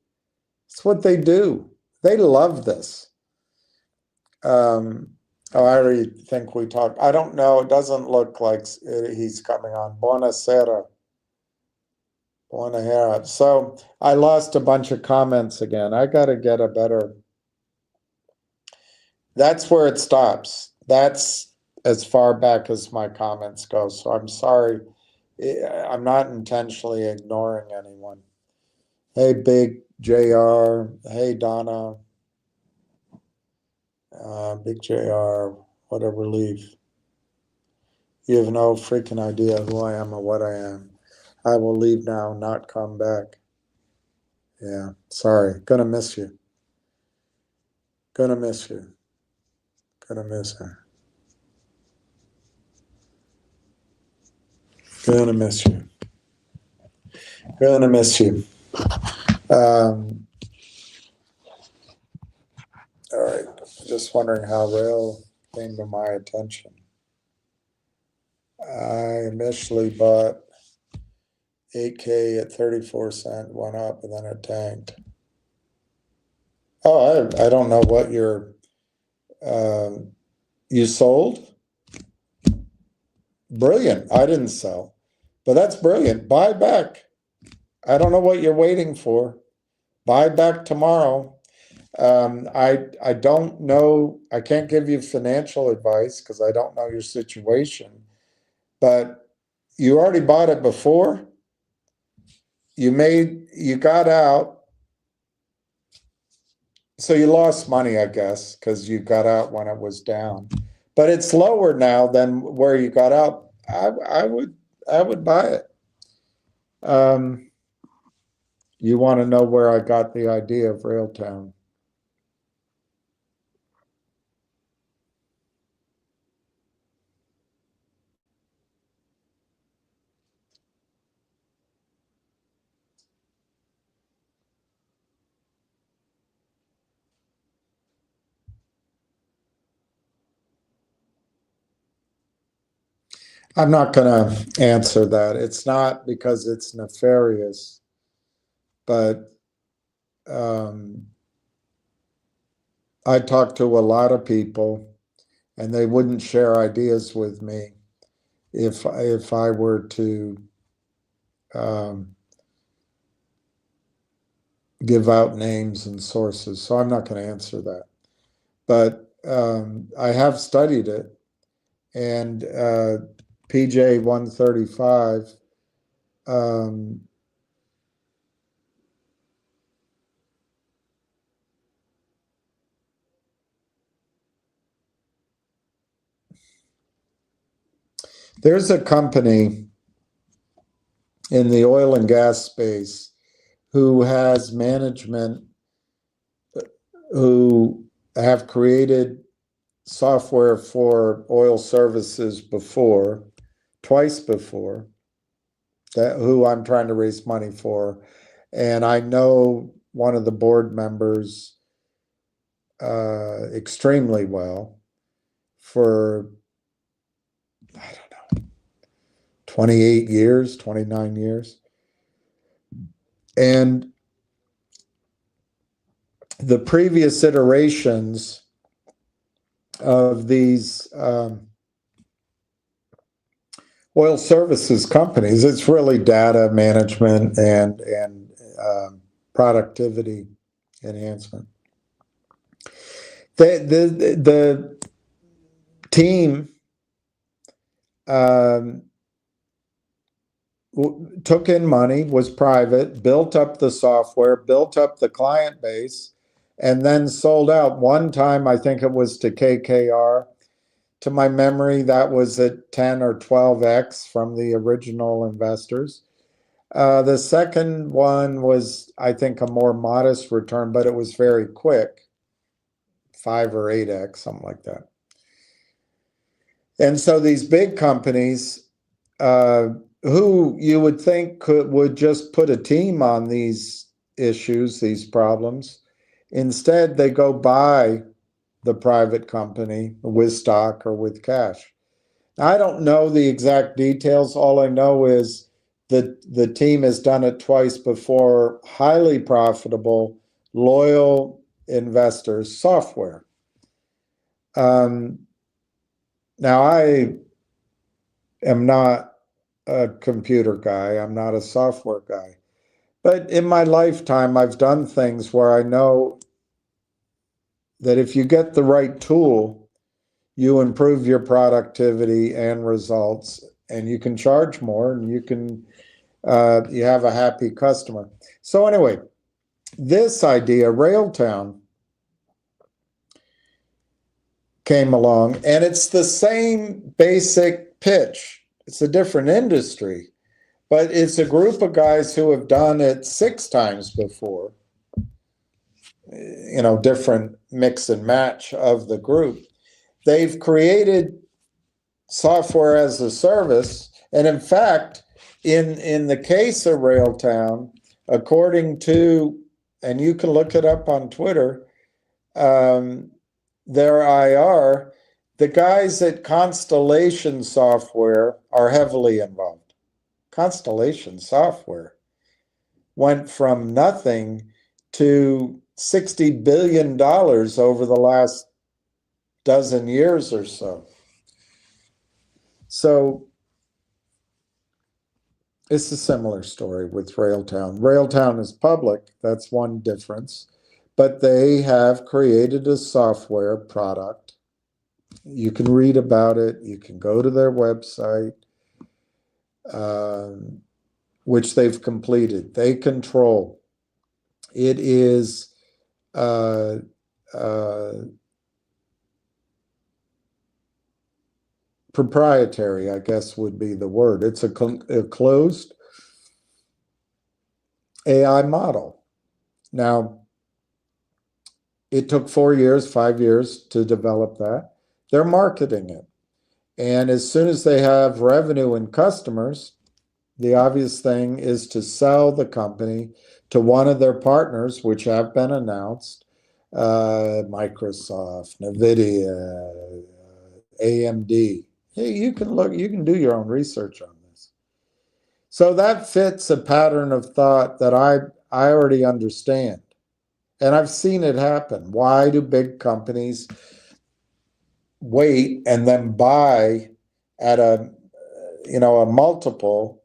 It's what they do. They love this. I already think we talked. I don't know. It doesn't look like he's coming on. Buonasera. So I lost a bunch of comments again. I got to get a better. That's where it stops. That's as far back as my comments go. So I'm sorry. I'm not intentionally ignoring anyone. Hey, Big JR. Hey, Donna. Big JR. What a relief. You have no freaking idea who I am or what I am. I will leave now, not come back. Yeah, sorry. Gonna miss you. Gonna miss you. Gonna miss her. Gonna miss you. Gonna miss you. All right. Just wondering how Rail came to my attention. I initially bought 8K at 34 cents, went up, and then it tanked. Oh, I don't know what you're. You sold? Brilliant. I didn't sell, but that's brilliant. Buy back. I don't know what you're waiting for. Buy back tomorrow. I don't know. I can't give you financial advice because I don't know your situation, but you already bought it before. You got out. So you lost money, I guess, because you got out when it was down. But it's lower now than where you got out. I would buy it. You want to know where I got the idea of Railtown? I'm not going to answer that. It's not because it's nefarious, but I talked to a lot of people, and they wouldn't share ideas with me if I were to give out names and sources. So I'm not going to answer that. But I have studied it, and PJ 135 there's a company in the oil and gas space who has management who have created software for oil services before, twice before, that who I'm trying to raise money for. And I know one of the board members extremely well for, I don't know, 28 years, 29 years. And the previous iterations of these oil services companies, it's really data management and productivity enhancement. The team took in money, was private, built up the software, built up the client base, and then sold out. One time, I think it was to KKR. To my memory, that was at 10 or 12x from the original investors. The second one was, I think, a more modest return, but it was very quick, 5 or 8x, something like that. And so these big companies, who you would think would just put a team on these issues, these problems, instead they go buy the private company with stock or with cash. I don't know the exact details. All I know is that the team has done it twice before, highly profitable, loyal investors, software. Now, I am not a computer guy. I'm not a software guy. But in my lifetime, I've done things where I know that if you get the right tool, you improve your productivity and results, and you can charge more, and you can you have a happy customer. So anyway, this idea, Railtown, came along, and it's the same basic pitch. It's a different industry, but it's a group of guys who have done it 6 times before. You know, different mix and match of the group. They've created software as a service, and in fact, in the case of Railtown, according to, and you can look it up on Twitter, their IR, the guys at Constellation Software are heavily involved. Constellation Software went from nothing to $60 billion over the last dozen years or so. So it's a similar story with Railtown. Railtown is public, that's one difference, but they have created a software product. You can read about it, you can go to their website, which they've completed. They control. It is proprietary, I guess would be the word. It's a closed AI model. Now, it took 4 years, 5 years to develop that. They're marketing it. And as soon as they have revenue and customers, the obvious thing is to sell the company to one of their partners, which have been announced, Microsoft, NVIDIA, AMD. Hey, you can look, you can do your own research on this. So that fits a pattern of thought that I already understand. And I've seen it happen. Why do big companies wait and then buy at a multiple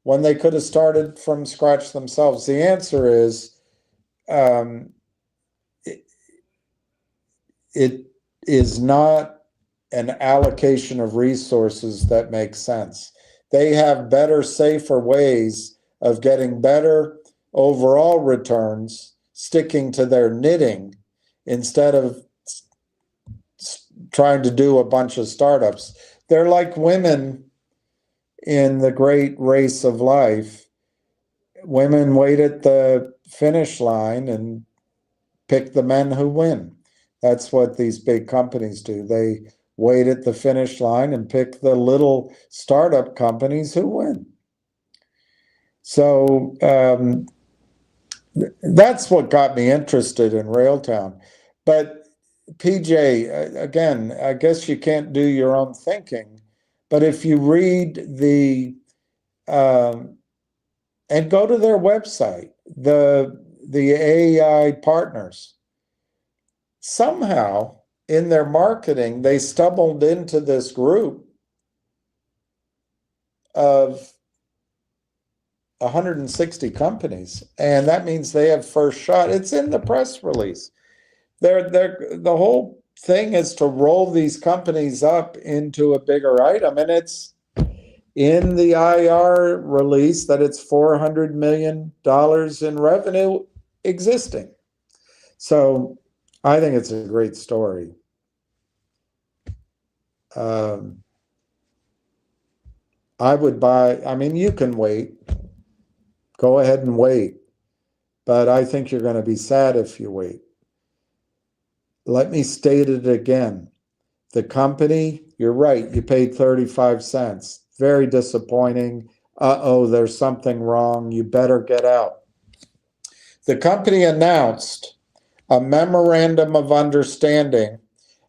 when they could have started from scratch themselves? The answer is it is not an allocation of resources that makes sense. They have better, safer ways of getting better overall returns, sticking to their knitting instead of trying to do a bunch of startups. They're like women in the great race of life. Women wait at the finish line and pick the men who win. That's what these big companies do. They wait at the finish line and pick the little startup companies who win. So that's what got me interested in Railtown. But PJ, again, I guess you can't do your own thinking, but if you read the and go to their website, the AI partners, somehow in their marketing, they stumbled into this group of 160 companies, and that means they have first shot. It's in the press release. The whole thing is to roll these companies up into a bigger item, and it's in the IR release that it's $400 million in revenue existing. So I think it's a great story. I would buy, I mean, you can wait. Go ahead and wait. But I think you're going to be sad if you wait. Let me state it again. The company, you're right, you paid 35 cents. Very disappointing. Uh-oh, there's something wrong. You better get out. The company announced a memorandum of understanding,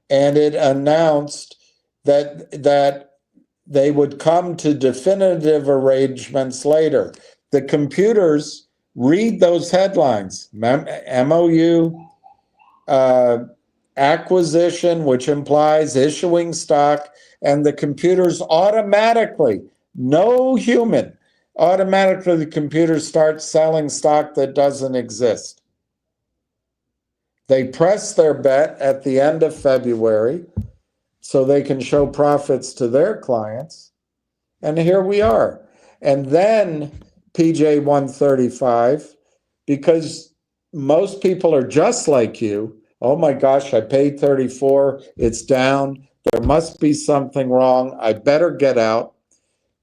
and it announced that they would come to definitive arrangements later. The computers read those headlines, MOU, acquisition, which implies issuing stock, and the computers automatically, no human, automatically the computers start selling stock that doesn't exist. They press their bet at the end of February so they can show profits to their clients. And here we are. And then PJ 135, because most people are just like you. Oh my gosh, I paid 34, it's down. There must be something wrong. I better get out.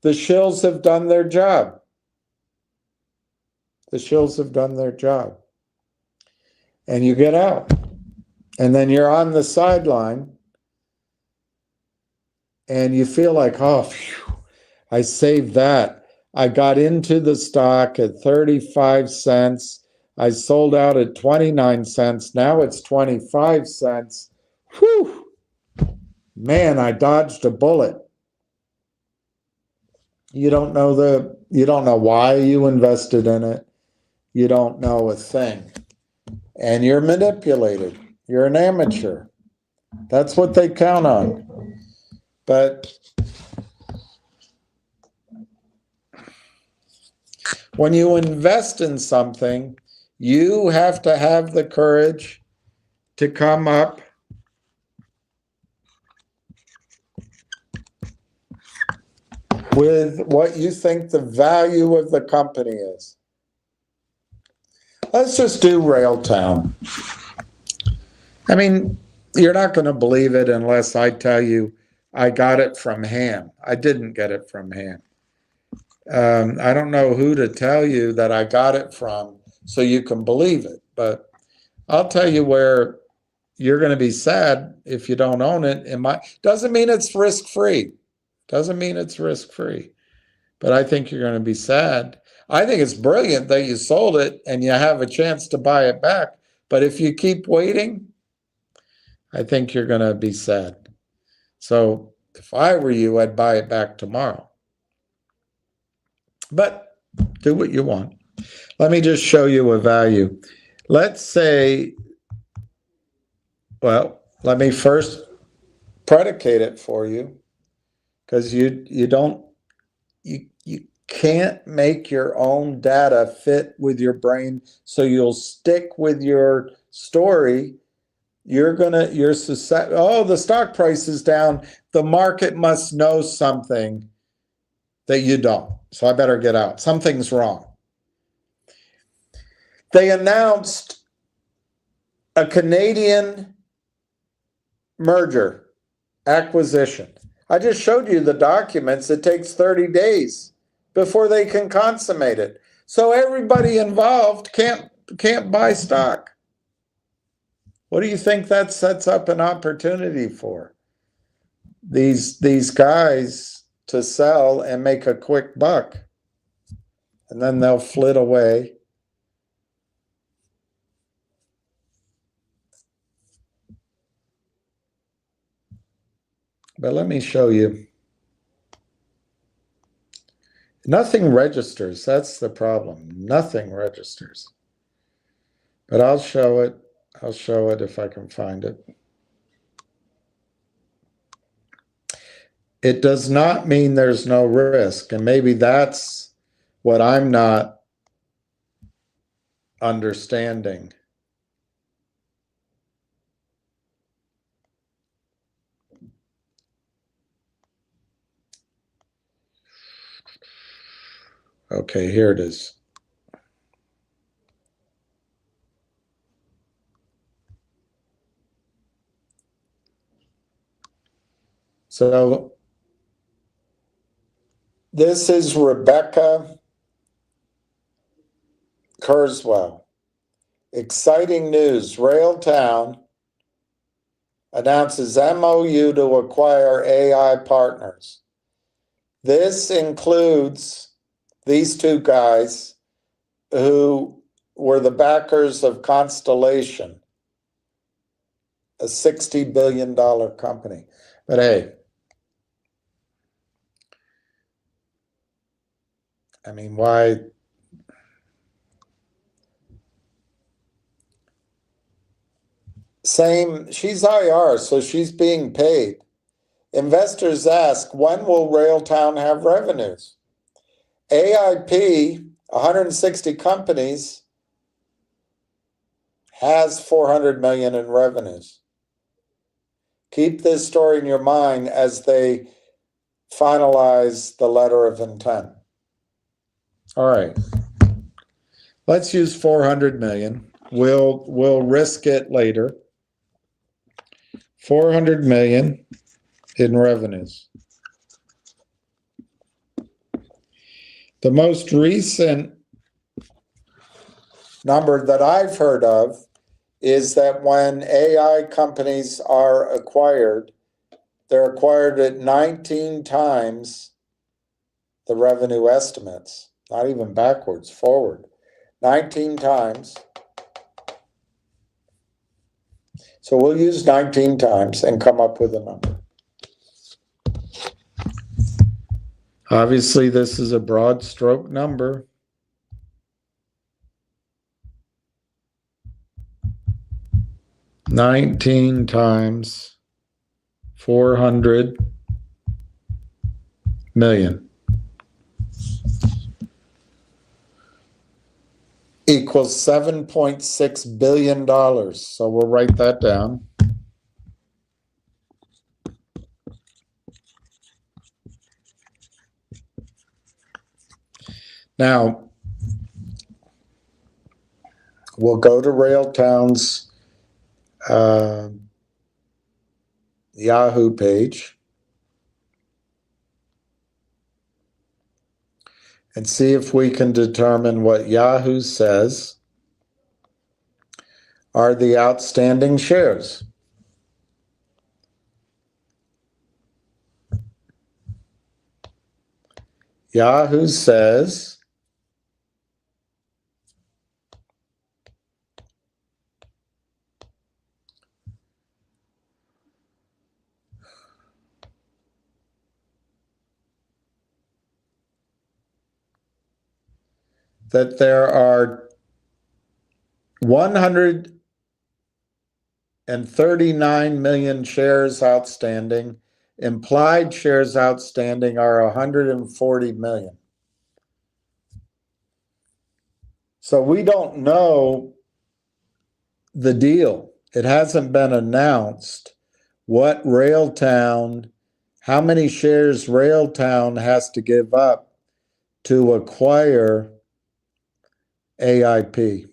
The shills have done their job. The shills have done their job. And you get out. And then you're on the sideline and you feel like, oh, phew, I saved that. I got into the stock at 35 cents. I sold out at 29 cents. Now it's 25 cents. Whew. Man, I dodged a bullet. You don't know why you invested in it. You don't know a thing. And you're manipulated. You're an amateur. That's what they count on. But when you invest in something, you have to have the courage to come up with what you think the value of the company is. Let's just do Railtown. I mean, you're not going to believe it unless I tell you I got it from Ham. I didn't get it from Ham. I don't know who to tell you that I got it from so you can believe it, but I'll tell you where you're going to be sad if you don't own it. Doesn't mean it's risk-free. Doesn't mean it's risk-free, but I think you're going to be sad. I think it's brilliant that you sold it and you have a chance to buy it back. But if you keep waiting, I think you're going to be sad. So if I were you, I'd buy it back tomorrow. But do what you want. Let me just show you a value. let's say, well, let me first predicate it for you, because you can't make your own data fit with your brain, so you'll stick with your story. You're susceptible. Oh, the stock price is down. The market must know something that you don't. So I better get out. Something's wrong. They announced a Canadian merger acquisition. I just showed you the documents. It takes 30 days before they can consummate it. So everybody involved can't buy stock. What do you think that sets up an opportunity for? These guys to sell and make a quick buck, and then they'll flit away. But let me show you. Nothing registers. That's the problem. Nothing registers. But I'll show it. I'll show it if I can find it. It does not mean there's no risk. And maybe that's what I'm not understanding. Okay, here it is. So this is Rebecca Kurzweil. Exciting news. Railtown announces MOU to acquire AI partners. This includes these two guys who were the backers of Constellation, a $60 billion company. But hey, I mean, why? Same, she's IR, so she's being paid. Investors ask, when will Railtown have revenues? AIP, 160 companies, has 400 million in revenues. Keep this story in your mind as they finalize the letter of intent. All right. Let's use 400 million. We'll risk it later. 400 million in revenues. The most recent number that I've heard of is that when AI companies are acquired, they're acquired at 19 times the revenue estimates, not even backwards, forward. 19 times. So we'll use 19 times and come up with a number. Obviously, this is a broad stroke number. $19 times 400 million equals $7.6 billion. So we'll write that down. Now, we'll go to Railtown's Yahoo page and see if we can determine what Yahoo says are the outstanding shares. Yahoo says that there are 139 million shares outstanding. Implied shares outstanding are 140 million. So we don't know the deal. It hasn't been announced what Railtown, how many shares Railtown has to give up to acquire AIP.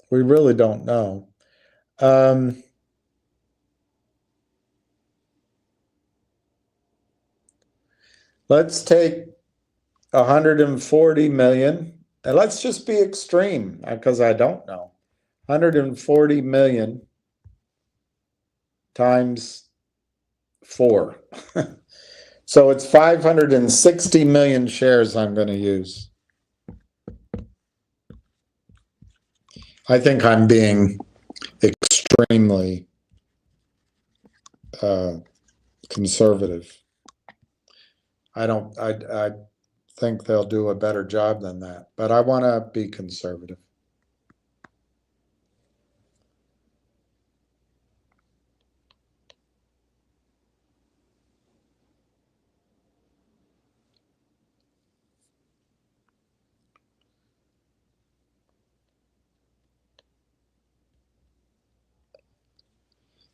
We really don't know. Let's take 140 million, and let's just be extreme because I don't know. 140 million times 4. So it's 560 million shares I'm going to use. I think I'm being extremely conservative. I think they'll do a better job than that, but I want to be conservative.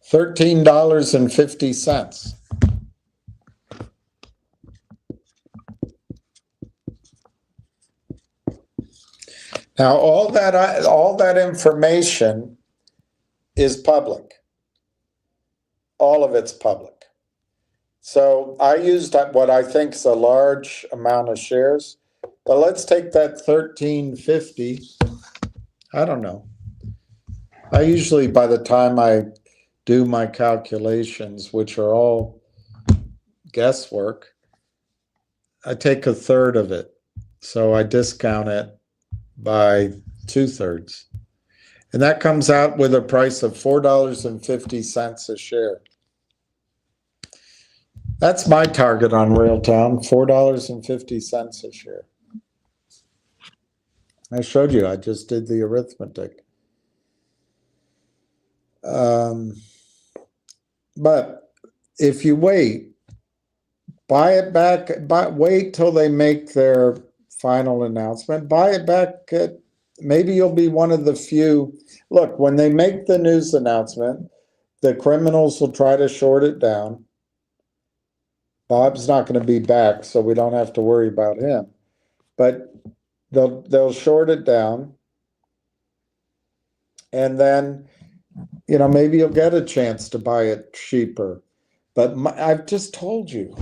$13.50. Now, all that information is public. All of it's public. So I used what I think is a large amount of shares, but let's take that 1350. I don't know. I usually, by the time I do my calculations, which are all guesswork, I take a third of it. So I discount it by 2/3. And that comes out with a price of $4.50 a share. That's my target on Railtown, $4.50 a share. I showed you, I just did the arithmetic. But if you wait, buy it back, wait till they make their final announcement, buy it back at, maybe you'll be one of the few. Look, when they make the news announcement, the criminals will try to short it down. Bob's not going to be back, so we don't have to worry about him. But they'll short it down. And then, you know, maybe you'll get a chance to buy it cheaper. But I've just told you.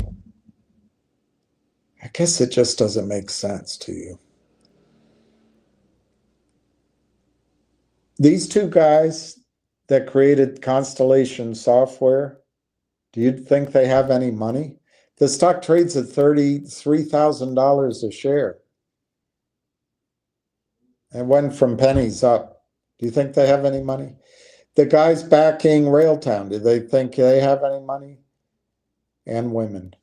I guess it just doesn't make sense to you. These two guys that created Constellation Software, do you think they have any money? The stock trades at $33,000 a share. It went from pennies up. Do you think they have any money? The guys backing Railtown, do they think they have any money? And women.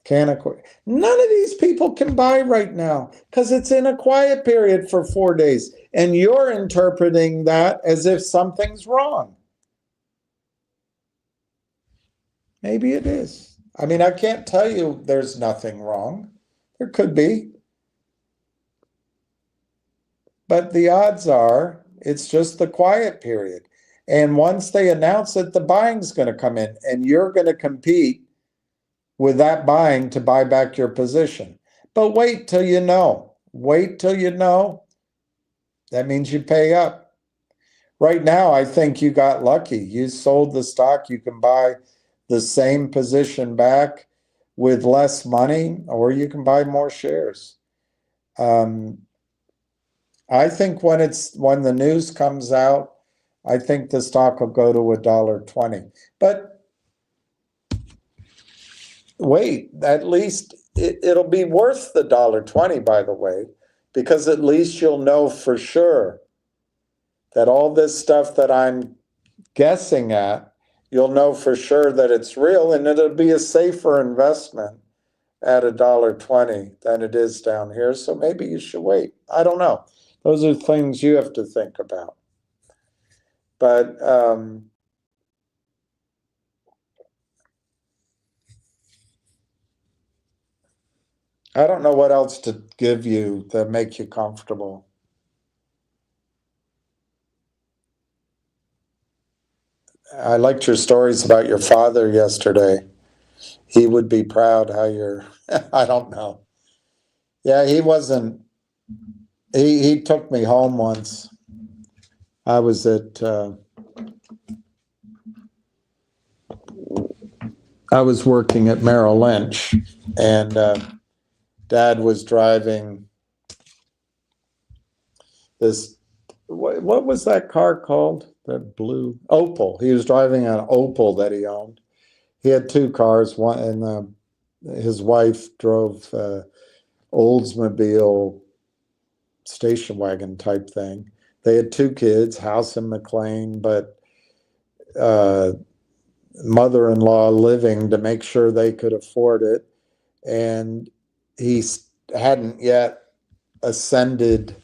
None of these people can buy right now because it's in a quiet period for 4 days. And you're interpreting that as if something's wrong. Maybe it is. I mean, I can't tell you there's nothing wrong. There could be. But the odds are it's just the quiet period. And once they announce it, the buying's going to come in and you're going to compete with that buying to buy back your position. But wait till you know. Wait till you know. That means you pay up. Right now, I think you got lucky. You sold the stock. You can buy the same position back with less money, or you can buy more shares. I think when the news comes out, I think the stock will go to $1.20. But wait, at least it'll be worth the $1.20, by the way, because at least you'll know for sure that all this stuff that I'm guessing at, you'll know for sure that it's real, and it'll be a safer investment at $1.20 than it is down here, so maybe you should wait. I don't know. Those are things you have to think about. But I don't know what else to give you that make you comfortable. I liked your stories about your father yesterday. He would be proud how you're, I don't know. Yeah, he wasn't, he took me home once. I was I was working at Merrill Lynch, and Dad was driving this, what was that car called? That blue Opel. He was driving an Opel that he owned. He had two cars, one, and his wife drove Oldsmobile station wagon type thing. They had two kids, house in McLean, but mother-in-law living to make sure they could afford it. And he hadn't yet ascended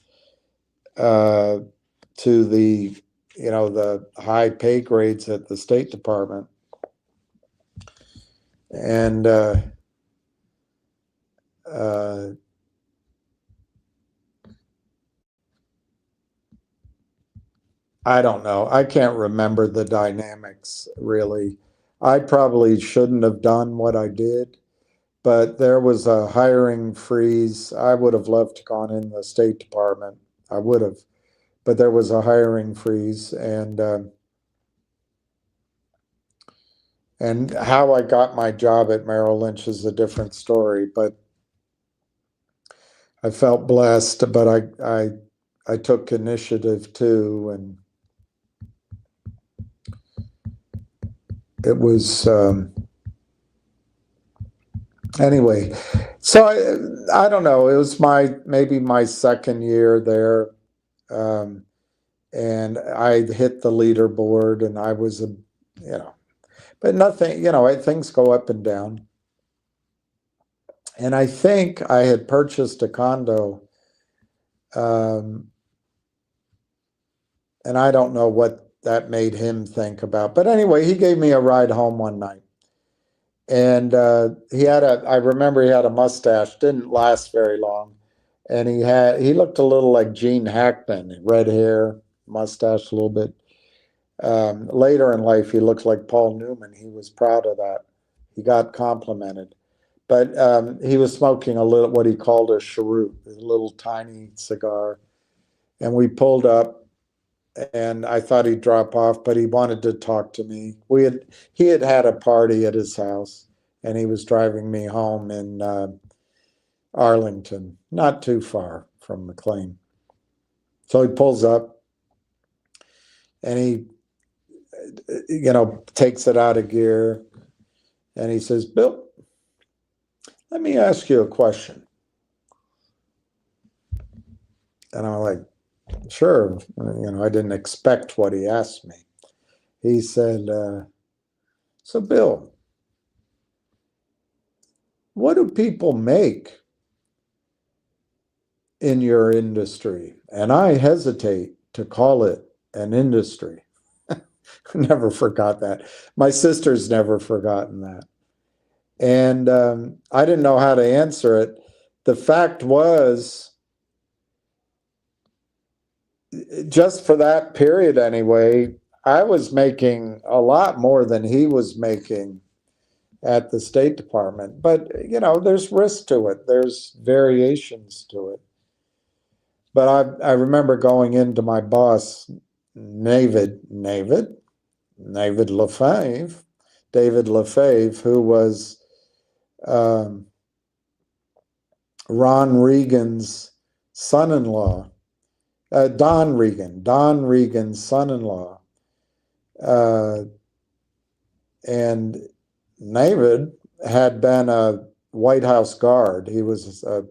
to the, the high pay grades at the State Department. And I don't know. I can't remember the dynamics really. I probably shouldn't have done what I did, but there was a hiring freeze. I would have loved to gone in the State Department. I would have, but there was a hiring freeze, and how I got my job at Merrill Lynch is a different story. But I felt blessed, but I took initiative too, and it was anyway. So I don't know. It was maybe my second year there, and I hit the leaderboard, and I was but nothing. Things go up and down. And I think I had purchased a condo, and I don't know what that made him think about. But anyway, he gave me a ride home one night. And I remember he had a mustache, didn't last very long. And he looked a little like Gene Hackman, red hair, mustache a little bit. Later in life, he looked like Paul Newman. He was proud of that. He got complimented. But he was smoking a little, what he called a cheroot, a little tiny cigar. And we pulled up, and I thought he'd drop off, but he wanted to talk to me. He had a party at his house, and he was driving me home in Arlington, not too far from McLean. So he pulls up, and he, takes it out of gear, and he says, "Bill, let me ask you a question." And I'm like, "Sure." I didn't expect what he asked me. He said, "So Bill, what do people make in your industry?" And I hesitate to call it an industry. Never forgot that. My sister's never forgotten that. And I didn't know how to answer it. The fact was, just for that period anyway, I was making a lot more than he was making at the State Department. But, there's risk to it. There's variations to it. But I remember going into my boss, David Lefebvre, who was Ron Reagan's son-in-law, Don Reagan's son-in-law. And David had been a White House guard. He was a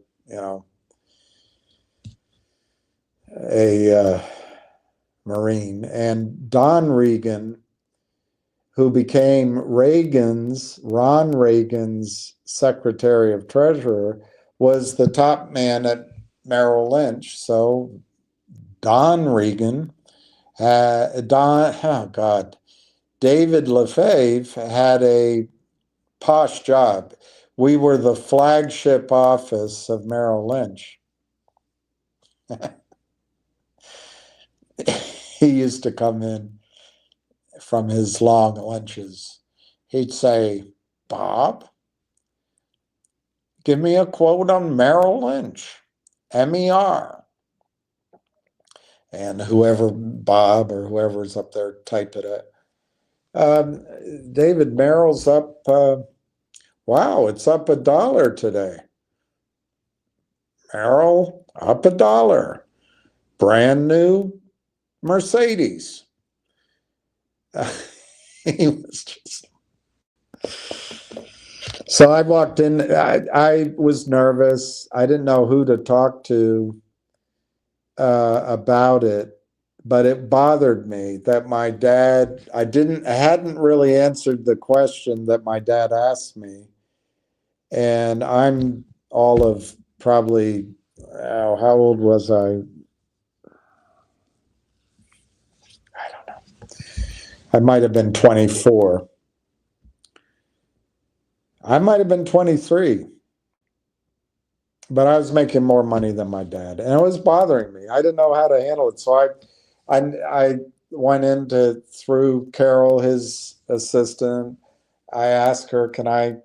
Marine. And Don Reagan who became Ron Reagan's Secretary of Treasury, was the top man at Merrill Lynch. So David LaFave had a posh job. We were the flagship office of Merrill Lynch. He used to come in from his long lunches. He'd say, "Bob, give me a quote on Merrill Lynch, MER." And whoever, Bob or whoever's up there, type it up. David, Merrill's up, wow, it's up $1 today. Merrill, up $1. Brand new Mercedes. He was just... So I walked in, I was nervous. I didn't know who to talk to about it, but it bothered me that my dad, I hadn't really answered the question that my dad asked me. And I'm all of probably, how old was I? I don't know. I might have been 24. I might have been 23. But I was making more money than my dad, and it was bothering me. I didn't know how to handle it. So I went into, through Carol, his assistant. I asked her, "Can I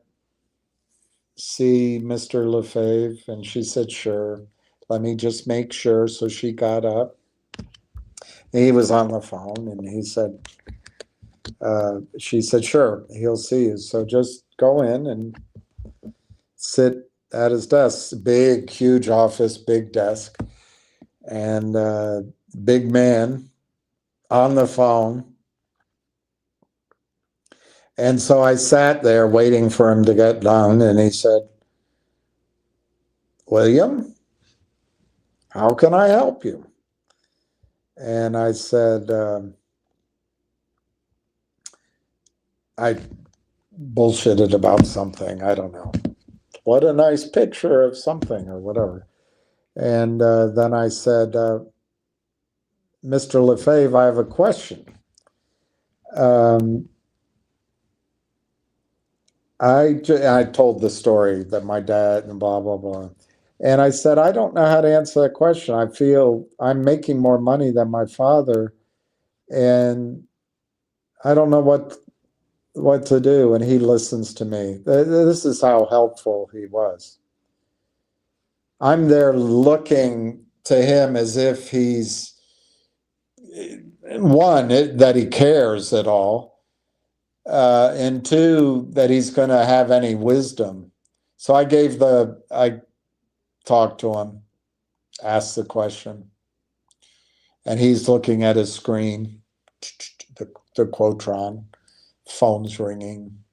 see Mr. LaFave?" And she said, "Sure. Let me just make sure." So she got up. He was on the phone, and he said, she said, "Sure, he'll see you. So just go in and sit at his desk." Big, huge office, big desk, and big man on the phone. And so I sat there waiting for him to get done, and he said, "William, how can I help you?" And I said, I bullshitted about something, I don't know. What a nice picture of something or whatever. And then I said, "Mr. LaFave, I have a question. I told the story that my dad and blah, blah, blah. And I said, I don't know how to answer that question. I feel I'm making more money than my father, and I don't know what to do." And he listens to me. This is how helpful he was. I'm there looking to him as if he's, one, that he cares at all, and two, that he's going to have any wisdom. So I talked to him, asked the question, and he's looking at his screen, the Quotron, phone's ringing.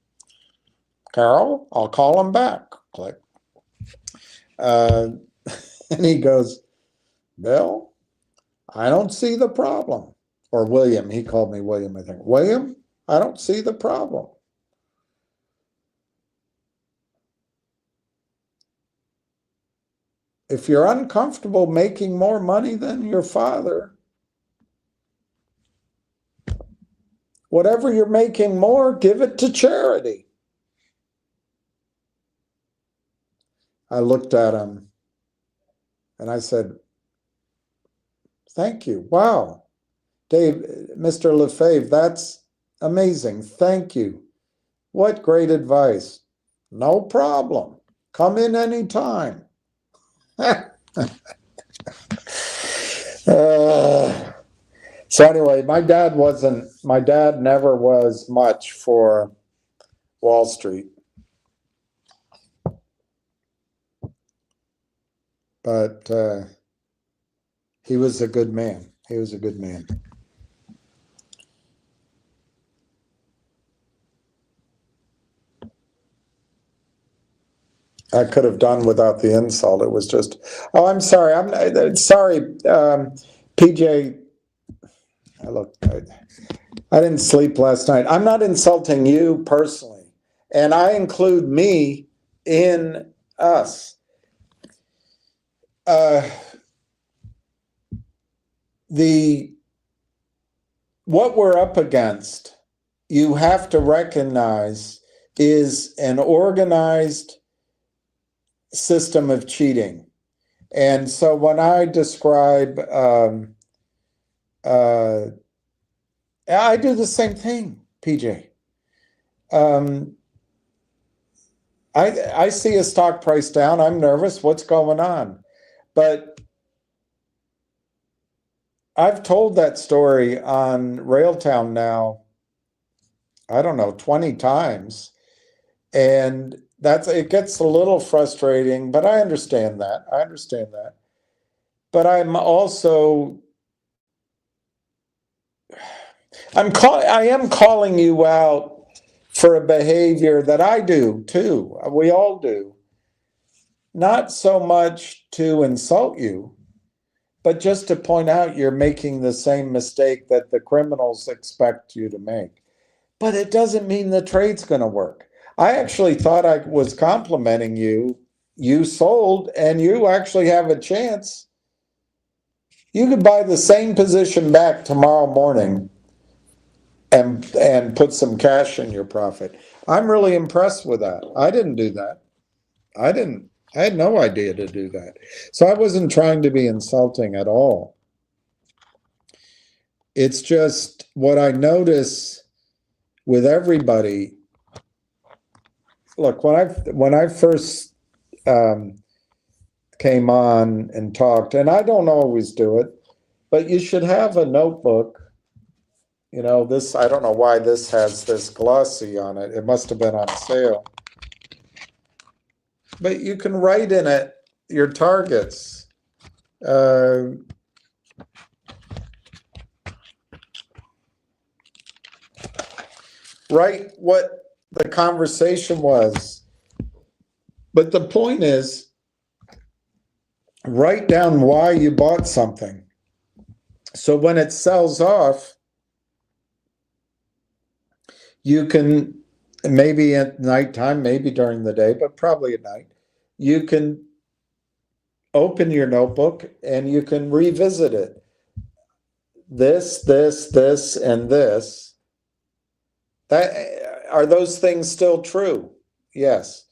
"Carol, I'll call him back." Click. And he goes, "Bill, I don't see the problem." Or William, he called me William, I think. "William, I don't see the problem. If you're uncomfortable making more money than your father, whatever you're making more, give it to charity." I looked at him and I said, "Thank you. Wow, Dave, Mr. LaFave, that's amazing. Thank you. What great advice." "No problem. Come in anytime." So anyway, my dad never was much for Wall Street. But he was a good man. He was a good man. I could have done without the insult. It was just, oh, I'm sorry. I'm sorry, PJ. Look, I didn't sleep last night. I'm not insulting you personally, and I include me in us. What we're up against, you have to recognize, is an organized system of cheating. And so when I describe, I do the same thing, PJ. I see a stock price down. I'm nervous. What's going on? But I've told that story on Railtown now, I don't know, 20 times. And it gets a little frustrating, but I understand that. But I am calling you out for a behavior that I do too. We all do. Not so much to insult you, but just to point out you're making the same mistake that the criminals expect you to make. But it doesn't mean the trade's going to work. I actually thought I was complimenting you. You sold, and you actually have a chance. You could buy the same position back tomorrow morning and put some cash in your profit. I'm really impressed with that. I didn't do that. I had no idea to do that. So I wasn't trying to be insulting at all. It's just what I notice with everybody. Look, when I first came on and talked, and I don't always do it, but you should have a notebook. You know, this, I don't know why this has this glossy on it. It must have been on sale. But you can write in it your targets. Write what the conversation was. But the point is, write down why you bought something. So when it sells off, you can, maybe at nighttime, maybe during the day, but probably at night, you can open your notebook and you can revisit it. This, and this. Are those things still true? Yes.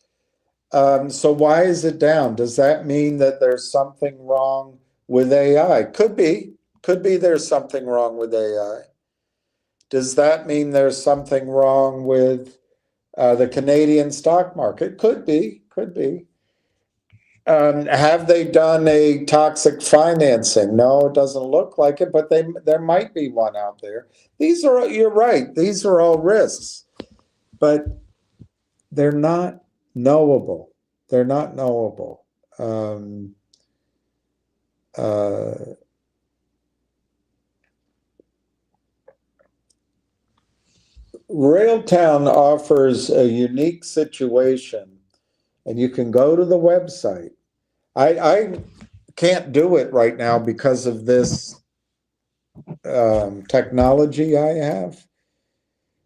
So why is it down? Does that mean that there's something wrong with AI? Could be there's something wrong with AI. Does that mean there's something wrong with the Canadian stock market? Could be. Have they done a toxic financing? No, it doesn't look like it, but there might be one out there. You're right, these are all risks, but they're not knowable. Railtown offers a unique situation, and you can go to the website. I can't do it right now because of this technology I have.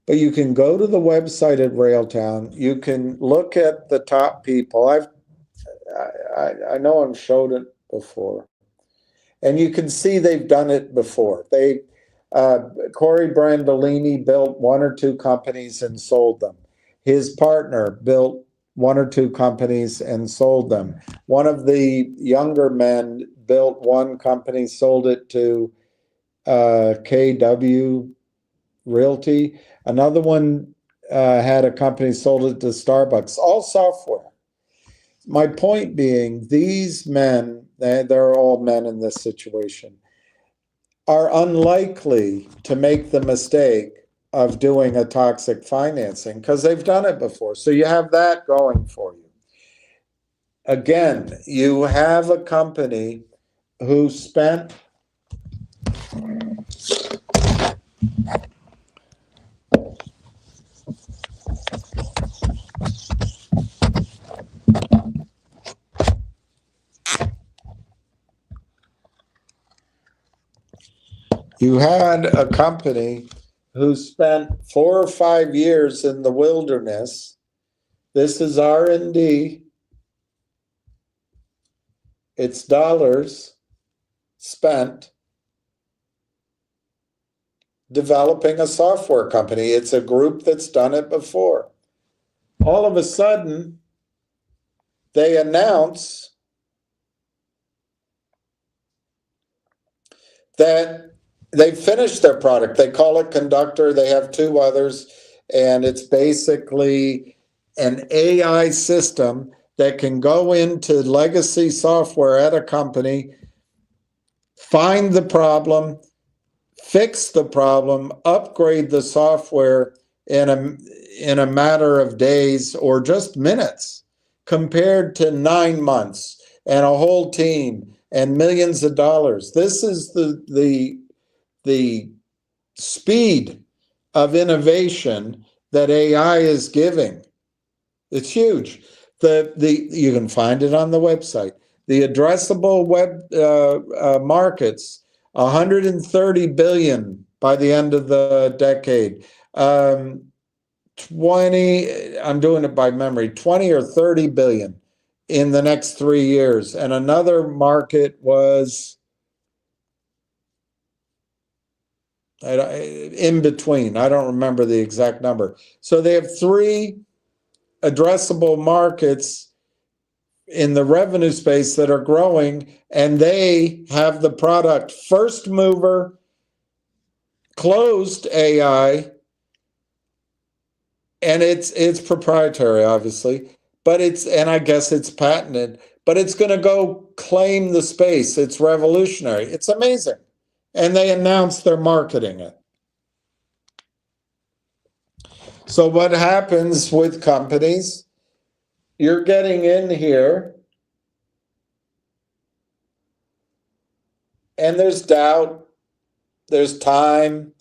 But you can go to the website at Railtown. You can look at the top people. I know I've showed it before, and you can see they've done it before. Corey Brandolini built one or two companies and sold them. His partner built one or two companies and sold them. One of the younger men built one company, sold it to KW Realty. Another one had a company, sold it to Starbucks, all software. My point being, these men, they're all men in this situation, are unlikely to make the mistake of doing a toxic financing because they've done it before. So you have that going for you. Again, you have a company who spent you had a company who spent 4 or 5 years in the wilderness. This is R&D. It's dollars spent developing a software company. It's a group that's done it before. All of a sudden, they announce that they finished their product. They call it Conductor. They have 2 others, and it's basically an AI system that can go into legacy software at a company, find the problem, fix the problem, upgrade the software in a matter of days or just minutes, compared to 9 months and a whole team and millions of dollars. This is the speed of innovation that AI is giving. It's huge. You can find it on the website. The addressable web markets, 130 billion by the end of the decade. 20, I'm doing it by memory, 20 or 30 billion in the next 3 years. And another market was in between. I don't remember the exact number. So they have 3 addressable markets in the revenue space that are growing, and they have the product. First mover, closed AI, and it's proprietary, obviously, but and I guess it's patented, but it's going to go claim the space. It's revolutionary. It's amazing. And they announced they're marketing it. So what happens with companies? You're getting in here, and there's doubt, there's time.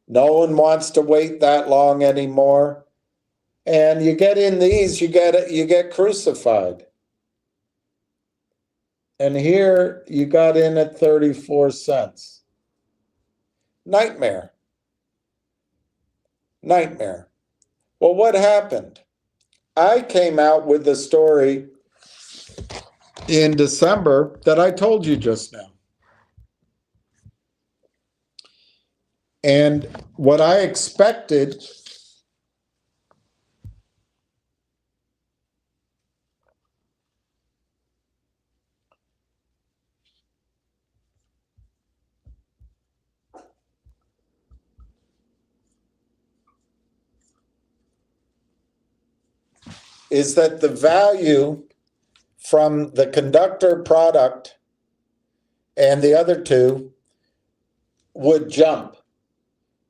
No one wants to wait that long anymore. And you get in these, you get crucified. And here you got in at 34 cents. Nightmare. Nightmare. Well, what happened? I came out with the story in December that I told you just now. And what I expected is that the value from the Conductor product and the other 2 would jump.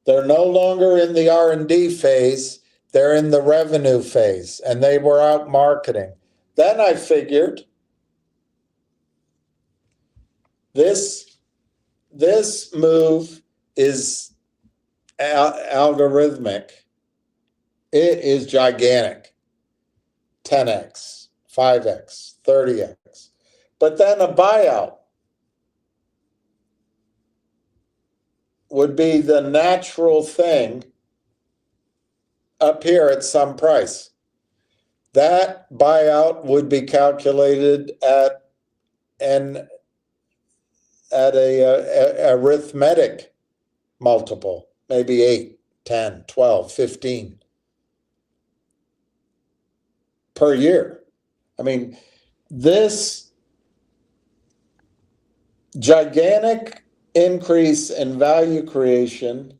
They're no longer in the R&D phase, they're in the revenue phase, and they were out marketing. Then I figured this move is algorithmic. It is gigantic. 10x, 5x, 30x. But then a buyout would be the natural thing up here at some price. That buyout would be calculated at a arithmetic multiple, maybe 8, 10, 12, 15 per year. I mean, this gigantic increase in value creation,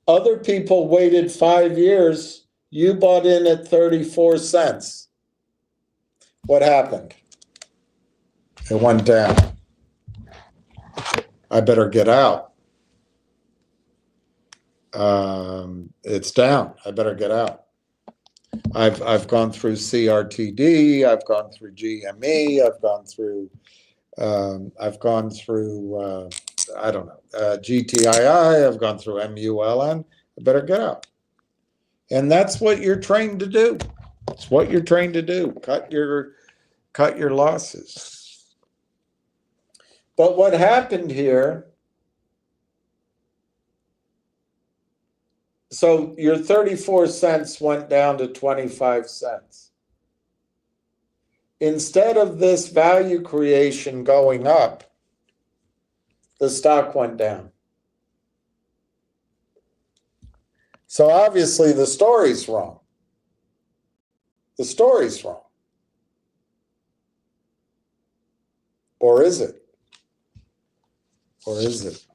other people waited 5 years, you bought in at 34 cents. What happened? It went down. I better get out. It's down. I better get out. I've gone through CRTD. I've gone through GME. I've gone through I don't know, GTII. I've gone through MULN. I better get out. And that's what you're trained to do. It's what you're trained to do. Cut your losses. But what happened here So your 34 cents went down to 25 cents. Instead of this value creation going up, the stock went down. So obviously the story's wrong. The story's wrong. Or is it? Or is it?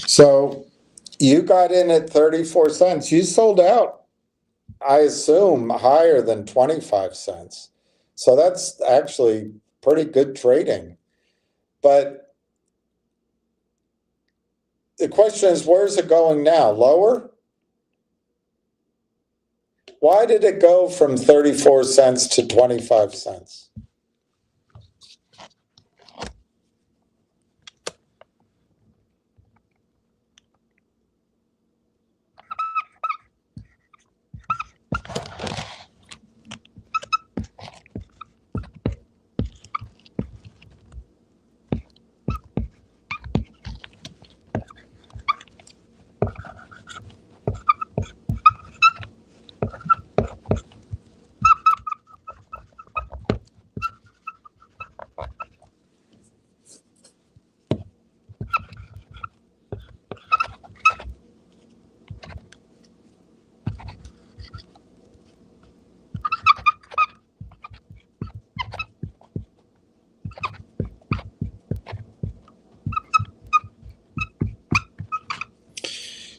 So you got in at 34 cents. You sold out, I assume, higher than 25 cents. So that's actually pretty good trading. But the question is, where's it going now? Lower? Why did it go from 34 cents to 25 cents?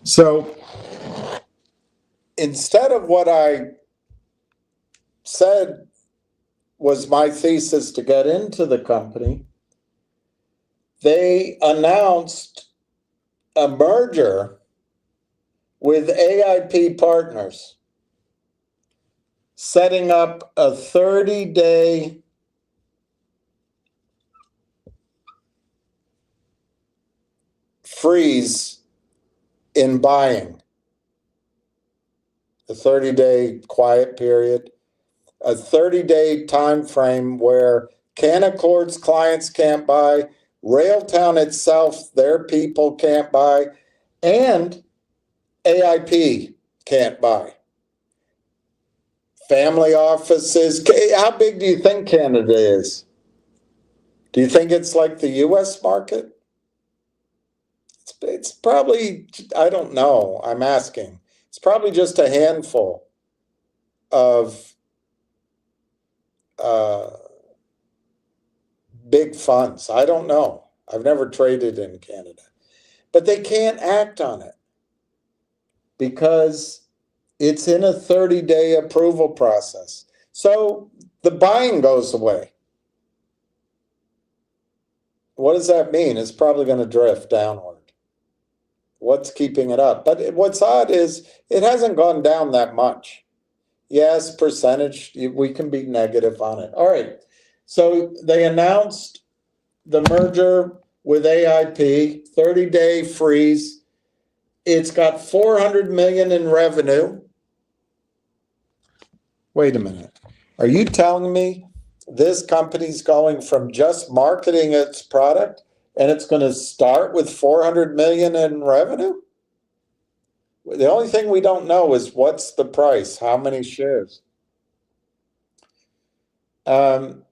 So instead of what I said was my thesis to get into the company, they announced a merger with AIP Partners, setting up a 30-day freeze in buying, a 30-day quiet period, a 30-day time frame where Canaccord's clients can't buy, Railtown itself, their people can't buy, and AIP can't buy. Family offices. How big do you think Canada is? Do you think it's like the US market? It's probably, I don't know, I'm asking. It's probably just a handful of big funds. I don't know. I've never traded in Canada. But they can't act on it because it's in a 30-day approval process. So the buying goes away. What does that mean? It's probably going to drift downward. What's keeping it up? But what's odd is it hasn't gone down that much. Yes, percentage, we can be negative on it. All right. So they announced the merger with AIP, 30-day freeze. It's got $400 million in revenue. Wait a minute. Are you telling me this company's going from just marketing its product and it's going to start with $400 million in revenue? The only thing we don't know is what's the price, how many shares. There's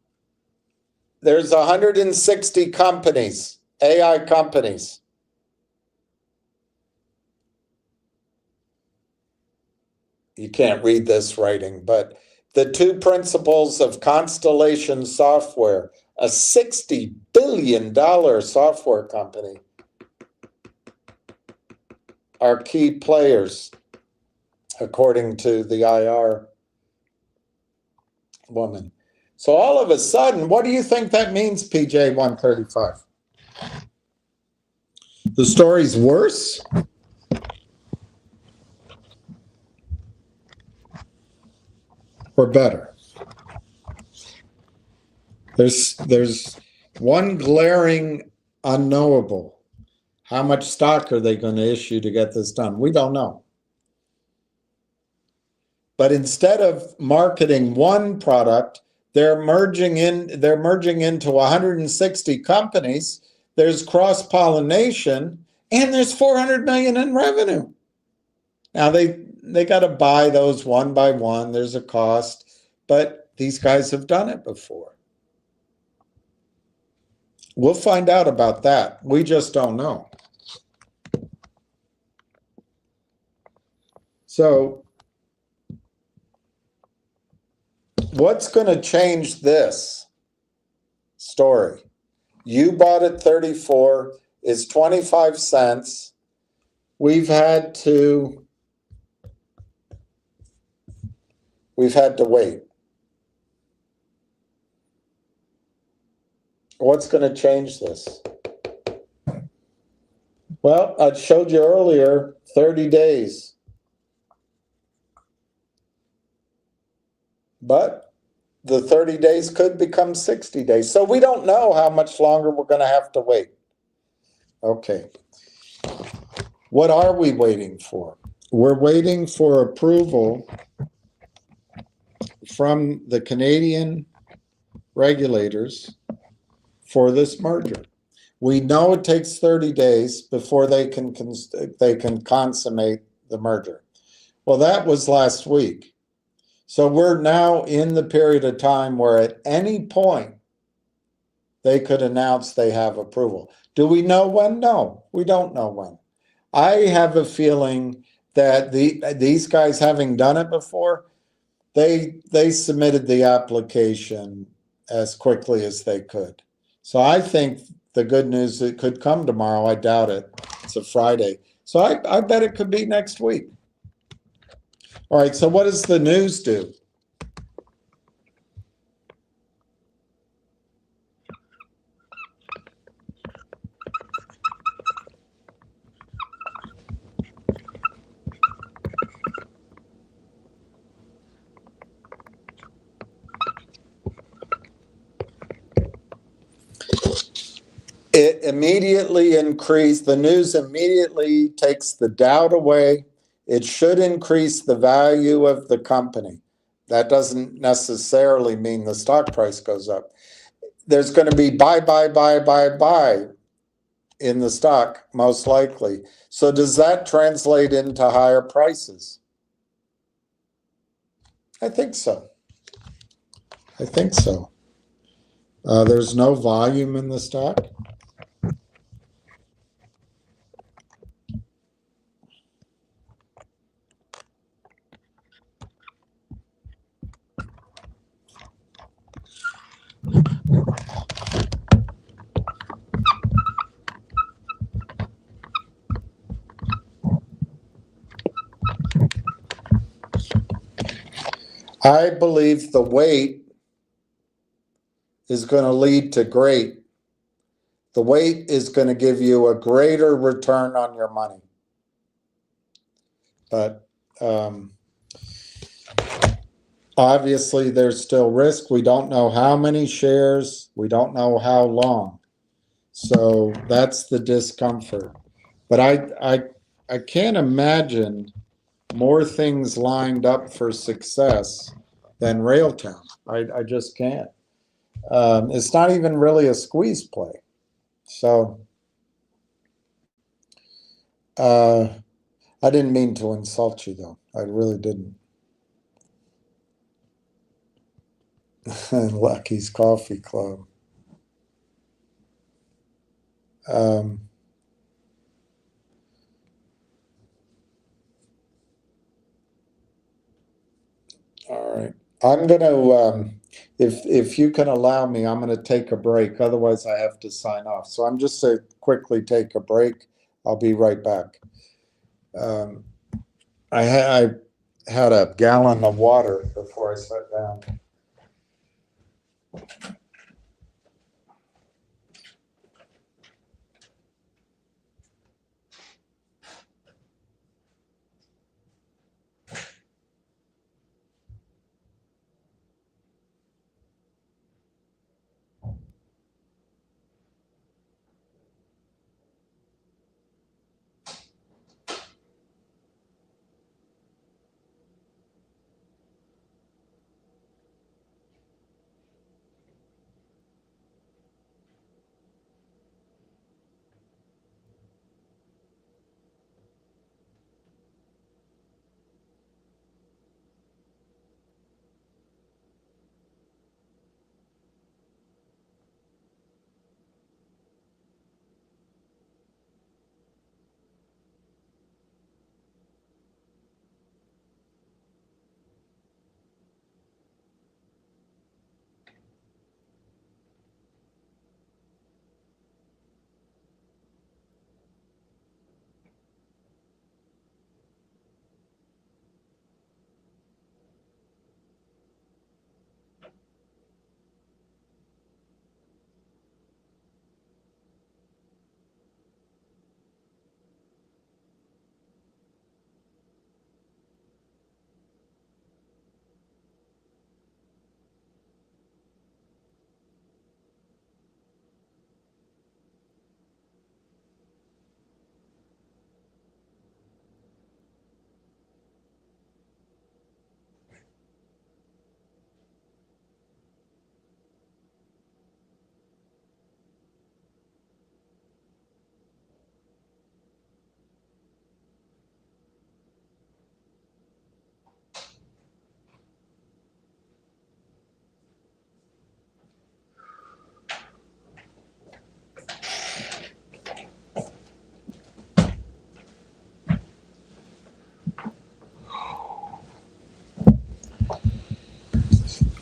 160 companies, AI companies. You can't read this writing, but the two principals of Constellation Software, a $60 billion software company, are key players, according to the IR woman. So all of a sudden, what do you think that means, PJ 135? The story's worse? Or better? There's one glaring unknowable. How much stock are they going to issue to get this done? We don't know. But instead of marketing one product, they're merging into 160 companies. There's cross-pollination, and there's 400 million in revenue. Now they got to buy those one by one. There's a cost, but these guys have done it before. We'll find out about that. We just don't know. So what's going to change this story? You bought at 34, is 25 cents. We've had to wait. What's going to change this? Well, I showed you earlier, 30 days. But the 30 days could become 60 days. So we don't know how much longer we're going to have to wait. Okay. What are we waiting for? We're waiting for approval from the Canadian regulators for this merger. We know it takes 30 days before they can consummate the merger. Well, that was last week. So we're now in the period of time where at any point they could announce they have approval. Do we know when? No, we don't know when. I have a feeling that these guys, having done it before, they submitted the application as quickly as they could. So I think the good news, it could come tomorrow. I doubt it. It's a Friday. So I bet it could be next week. All right, so what does the news do? It immediately increased, the news immediately takes the doubt away. It should increase the value of the company. That doesn't necessarily mean the stock price goes up. There's going to be buy in the stock, most likely. So does that translate into higher prices? I think so. I think so. There's no volume in the stock. I believe the wait is going to lead to great. The wait is going to give you a greater return on your money. But obviously there's still risk. We don't know how many shares. We don't know how long. So that's the discomfort. But I can't imagine more things lined up for success than Railtown. I just can't. It's not even really a squeeze play. So I didn't mean to insult you, though. I really didn't. Lucky's Coffee Club. All right. I'm going to, if you can allow me, I'm going to take a break. Otherwise, I have to sign off. So I'm just going to quickly take a break. I'll be right back. I had a gallon of water before I sat down.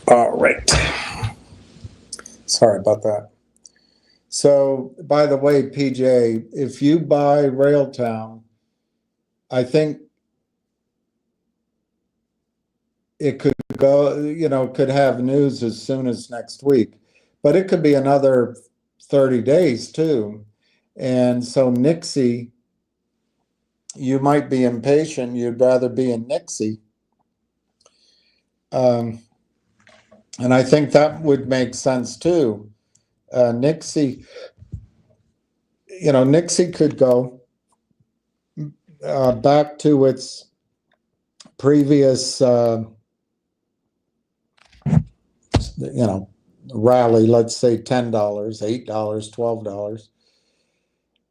All right. Sorry about that. So, by the way, PJ, if you buy Railtown, I think it could go, could have news as soon as next week, but it could be another 30 days too. And so NIXX, you might be impatient. You'd rather be in NIXX. And I think that would make sense too. NIXX, NIXX could go back to its previous, rally, let's say $10, $8,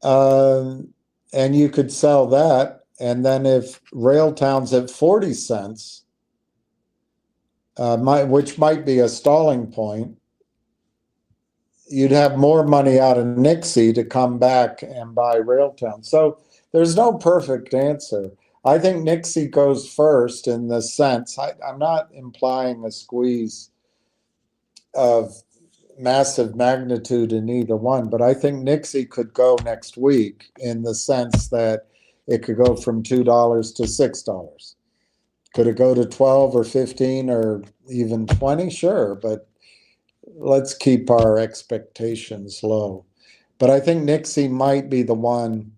$12. And you could sell that. And then if Railtown's at 40 cents, which might be a stalling point, you'd have more money out of NIXX to come back and buy Railtown. So there's no perfect answer. I think NIXX goes first in the sense, I'm not implying a squeeze of massive magnitude in either one, but I think NIXX could go next week in the sense that it could go from $2 to $6. Could it go to 12 or 15 or even 20? Sure, but let's keep our expectations low. But I think NIXX might be the one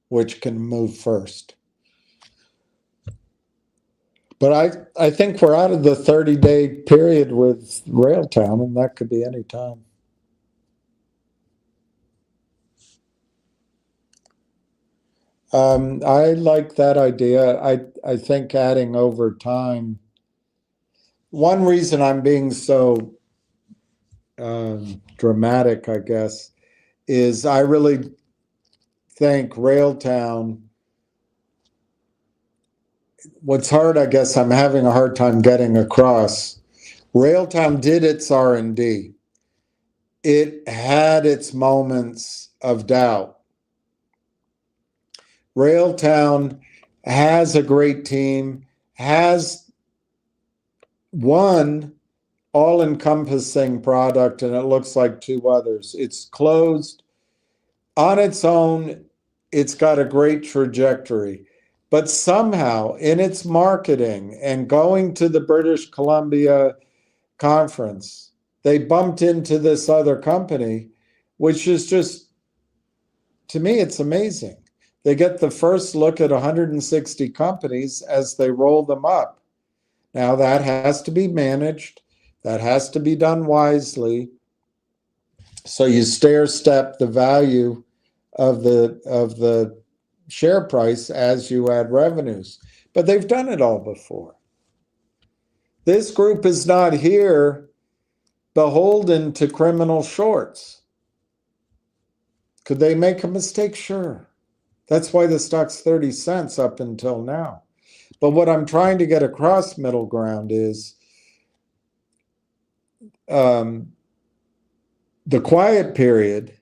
which can move first. But I think we're out of the 30-day period with Railtown, and that could be any time. I like that idea. I think adding over time. One reason I'm being so dramatic, I guess, is I really think Railtown. What's hard, I guess, I'm having a hard time getting across. Railtown did its R&D. It had its moments of doubt. Railtown has a great team, has one all-encompassing product, and it looks like two others. It's closed. On its own, it's got a great trajectory. But somehow, in its marketing and going to the British Columbia conference, they bumped into this other company, which is just, to me, it's amazing. They get the first look at 160 companies as they roll them up. Now, that has to be managed. That has to be done wisely. So you stair-step the value of the share price as you add revenues. But they've done it all before. This group is not here beholden to criminal shorts. Could they make a mistake? Sure. That's why the stock's 30 cents up until now. But what I'm trying to get across middle ground is the quiet period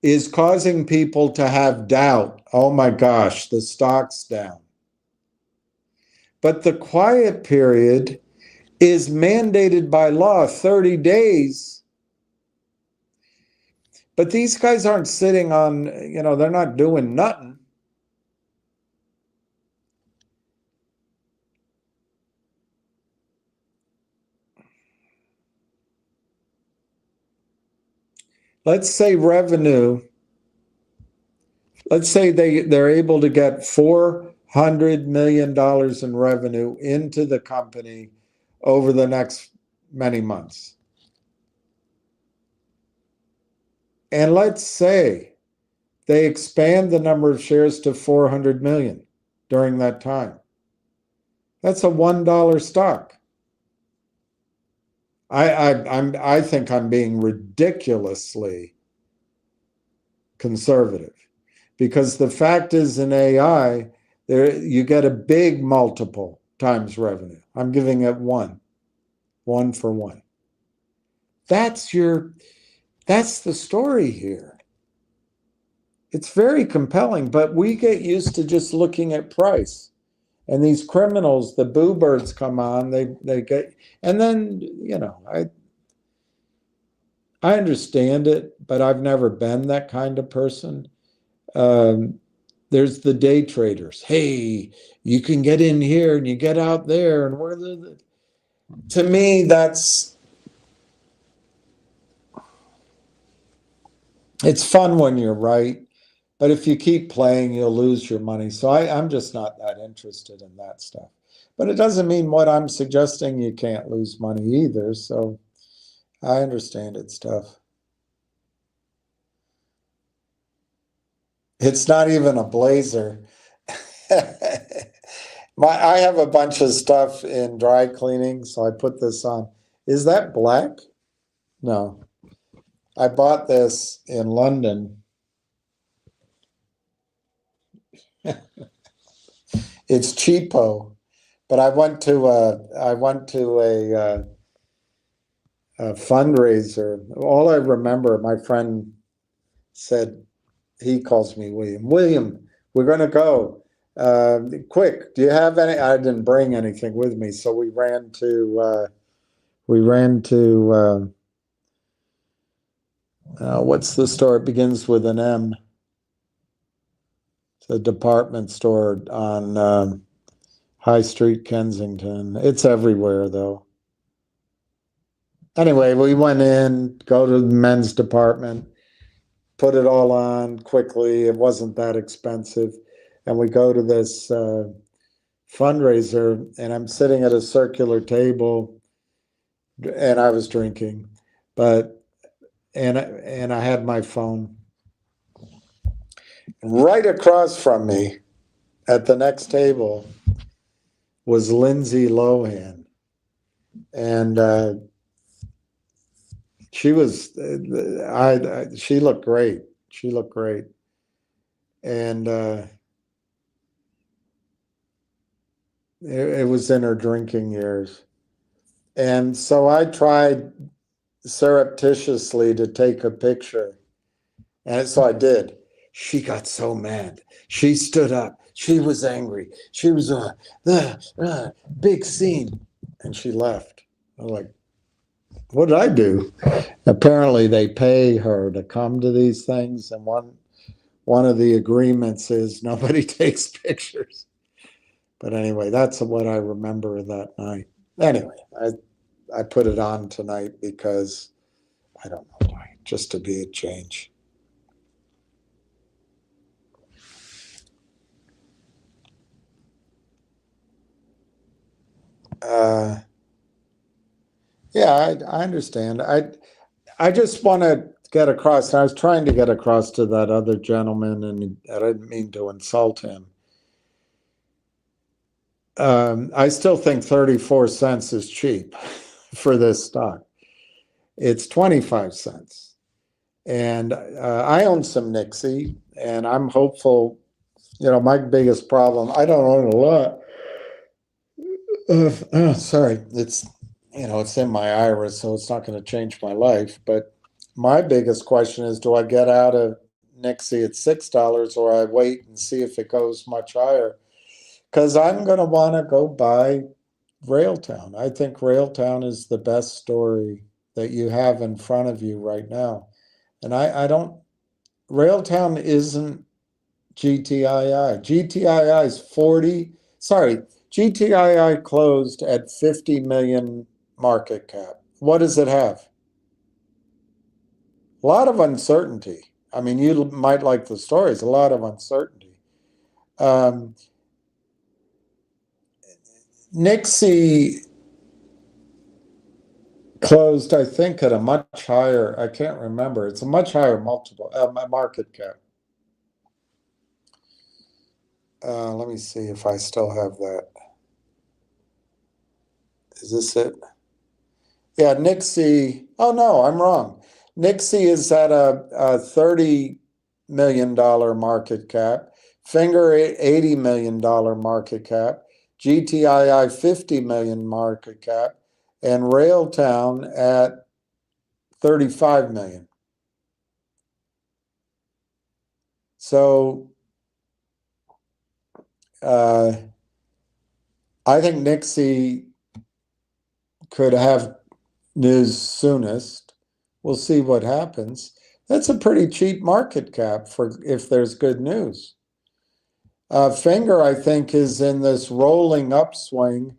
is causing people to have doubt. Oh my gosh, the stock's down. But the quiet period is mandated by law, 30 days. But these guys aren't sitting on, they're not doing nothing. Let's say revenue, let's say they're able to get $400 million in revenue into the company over the next many months. And let's say they expand the number of shares to 400 million during that time. That's a $1 stock. I think I'm being ridiculously conservative, because the fact is in AI, you get a big multiple times revenue. I'm giving it one for one. That's the story here. It's very compelling, but we get used to just looking at price. And these criminals, the boo birds come on, they get, and then, I understand it, but I've never been that kind of person. There's the day traders. Hey, you can get in here and you get out there, and we're to me, it's fun when you're right, but if you keep playing, you'll lose your money. So I'm just not that interested in that stuff. But it doesn't mean what I'm suggesting you can't lose money either. So I understand it's tough. It's not even a blazer. I have a bunch of stuff in dry cleaning, so I put this on. Is that black? No. I bought this in London. It's cheapo, but I went to a fundraiser. All I remember, my friend said, he calls me William. William, we're going to go. Quick, do you have any? I didn't bring anything with me, so we ran to what's the store? It begins with an M. It's a department store on High Street, Kensington. It's everywhere, though. Anyway, we went in, go to the men's department, put it all on quickly. It wasn't that expensive. And we go to this fundraiser, and I'm sitting at a circular table, and I was drinking, and I had my phone. Right across from me at the next table was Lindsay Lohan. And she looked great. She looked great. And it was in her drinking years. And so I tried surreptitiously to take a picture. And so I did. She got so mad. She stood up. She was angry. She was big scene. And she left. I was like, what did I do? Apparently they pay her to come to these things. And one of the agreements is nobody takes pictures. But anyway, that's what I remember of that night. Anyway, I put it on tonight because I don't know why, just to be a change. Yeah, I understand. I just want to get across. And I was trying to get across to that other gentleman, and I didn't mean to insult him. I still think 34 cents is cheap for this stock. It's 25 cents. And I own some NIXX, and I'm hopeful. My biggest problem, I don't own a lot. Sorry, it's in my IRA, so it's not going to change my life. But my biggest question is, do I get out of NIXX at $6, or I wait and see if it goes much higher? Because I'm going to want to go buy Railtown. I think Railtown is the best story that you have in front of you right now. And I don't, Railtown isn't GTII. GTII is 40, sorry, GTII closed at 50 million market cap. What does it have? A lot of uncertainty. I mean, you might like the stories, a lot of uncertainty. NIXX closed, I think, at a much higher, I can't remember, it's a much higher multiple, market cap. Let me see if I still have that. Is this it? Yeah, NIXX, oh no, I'm wrong. NIXX is at a $30 million market cap, Finger $80 million market cap, GTII 50 million market cap, and Railtown at 35 million. So I think NIXX could have news soonest. We'll see what happens. That's a pretty cheap market cap for if there's good news. Finger, I think, is in this rolling upswing.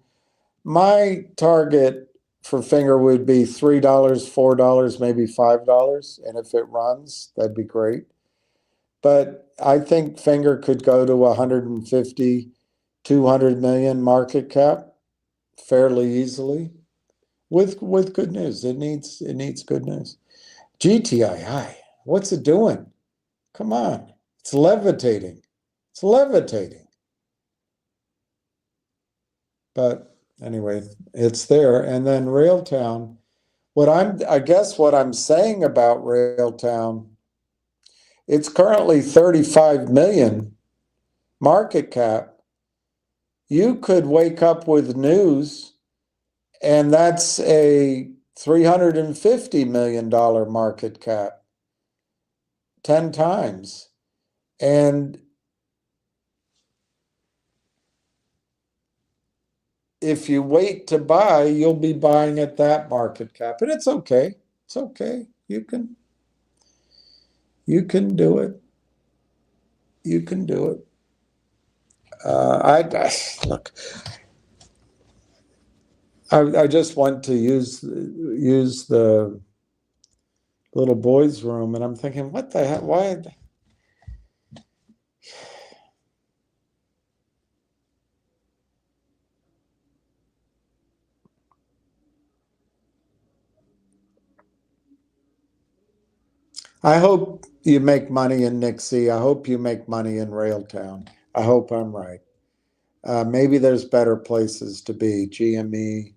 My target for Finger would be $3, $4, maybe $5. And if it runs, that'd be great. But I think Finger could go to 150, 200 million market cap fairly easily with good news. It needs good news. GTII, what's it doing? Come on. It's levitating. It's levitating. But anyway, it's there. And then Railtown, I guess what I'm saying about Railtown, it's currently 35 million market cap. You could wake up with news, and that's a $350 million market cap, 10 times. And if you wait to buy, you'll be buying at that market cap. And it's okay. It's okay. You can do it. You can do it. Look, I just went to use the little boys' room, and I'm thinking, what the hell? Why? I hope you make money in NIXX. I hope you make money in Railtown. I hope I'm right. Maybe there's better places to be. GME,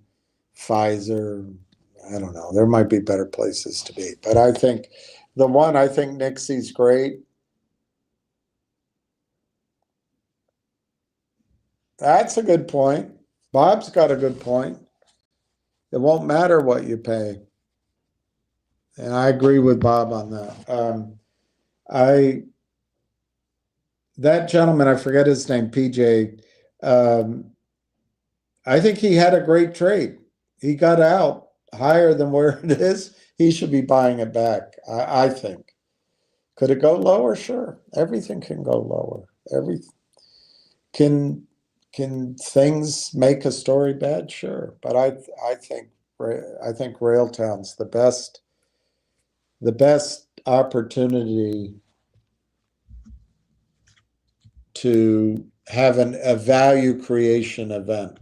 Pfizer, I don't know. There might be better places to be. But I think NIXX is great. That's a good point. Bob's got a good point. It won't matter what you pay. And I agree with Bob on that. That gentleman, I forget his name, PJ, I think he had a great trade. He got out higher than where it is. He should be buying it back, I think. Could it go lower? Sure. Everything can go lower. Can things make a story bad? Sure. But I think Railtown's the best opportunity to have a value creation event.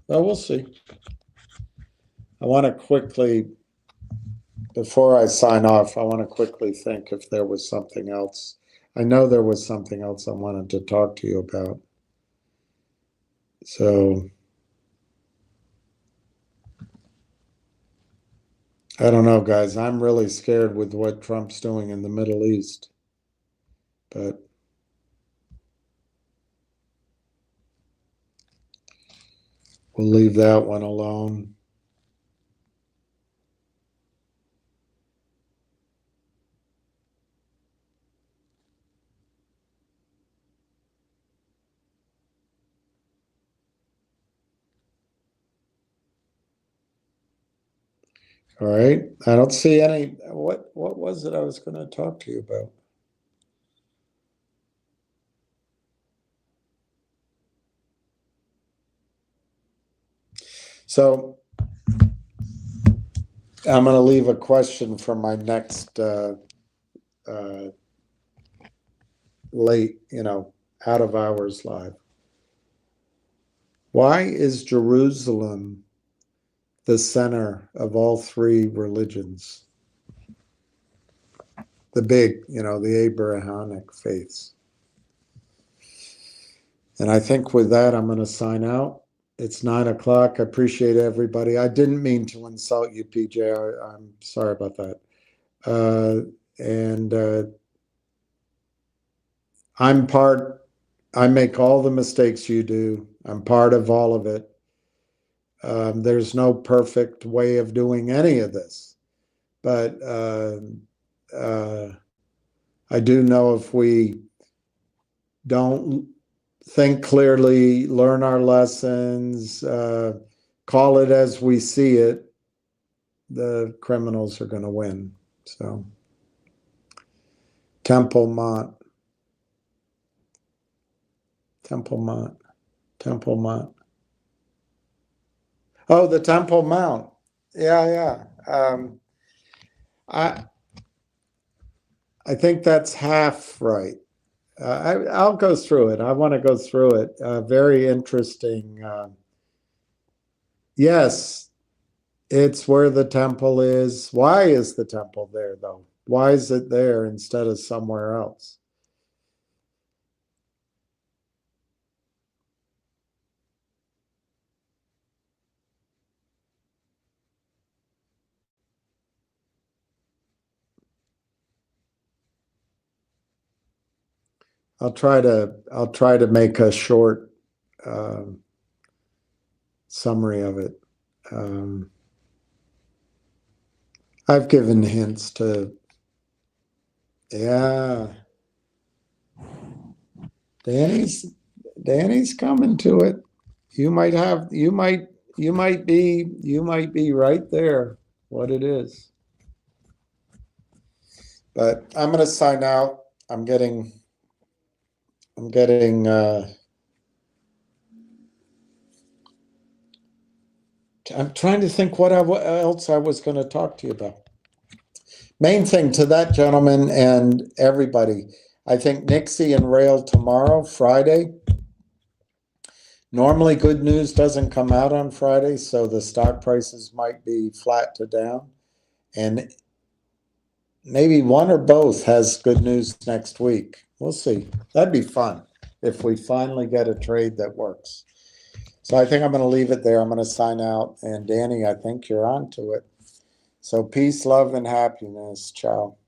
Well, we'll see. I want to quickly, before I sign off, I want to quickly think if there was something else. I know there was something else I wanted to talk to you about. So I don't know, guys. I'm really scared with what Trump's doing in the Middle East. But we'll leave that one alone. All right. I don't see any. What was it I was going to talk to you about? So I'm going to leave a question for my next late, out of hours live. Why is Jerusalem the center of all three religions? The big, the Abrahamic faiths. And I think with that, I'm going to sign out. It's 9 o'clock. I appreciate everybody. I didn't mean to insult you, PJ. I'm sorry about that. I make all the mistakes you do. I'm part of all of it. There's no perfect way of doing any of this. But I do know if we don't think clearly, learn our lessons, call it as we see it, the criminals are going to win. So, Temple Mont. Oh, the Temple Mount. Yeah. I think that's half right. I'll go through it. I want to go through it. Very interesting. Yes, it's where the temple is. Why is the temple there, though? Why is it there instead of somewhere else? I'll try to make a short summary of it. I've given hints to, yeah. Danny's coming to it. You might be right there, what it is. But I'm going to sign out. I'm trying to think what else I was going to talk to you about. Main thing to that, gentleman, and everybody, I think NIXX and Rail tomorrow, Friday. Normally good news doesn't come out on Friday, so the stock prices might be flat to down. And maybe one or both has good news next week. We'll see. That'd be fun if we finally get a trade that works. So I think I'm going to leave it there. I'm going to sign out. And Danny, I think you're on to it. So peace, love, and happiness. Ciao.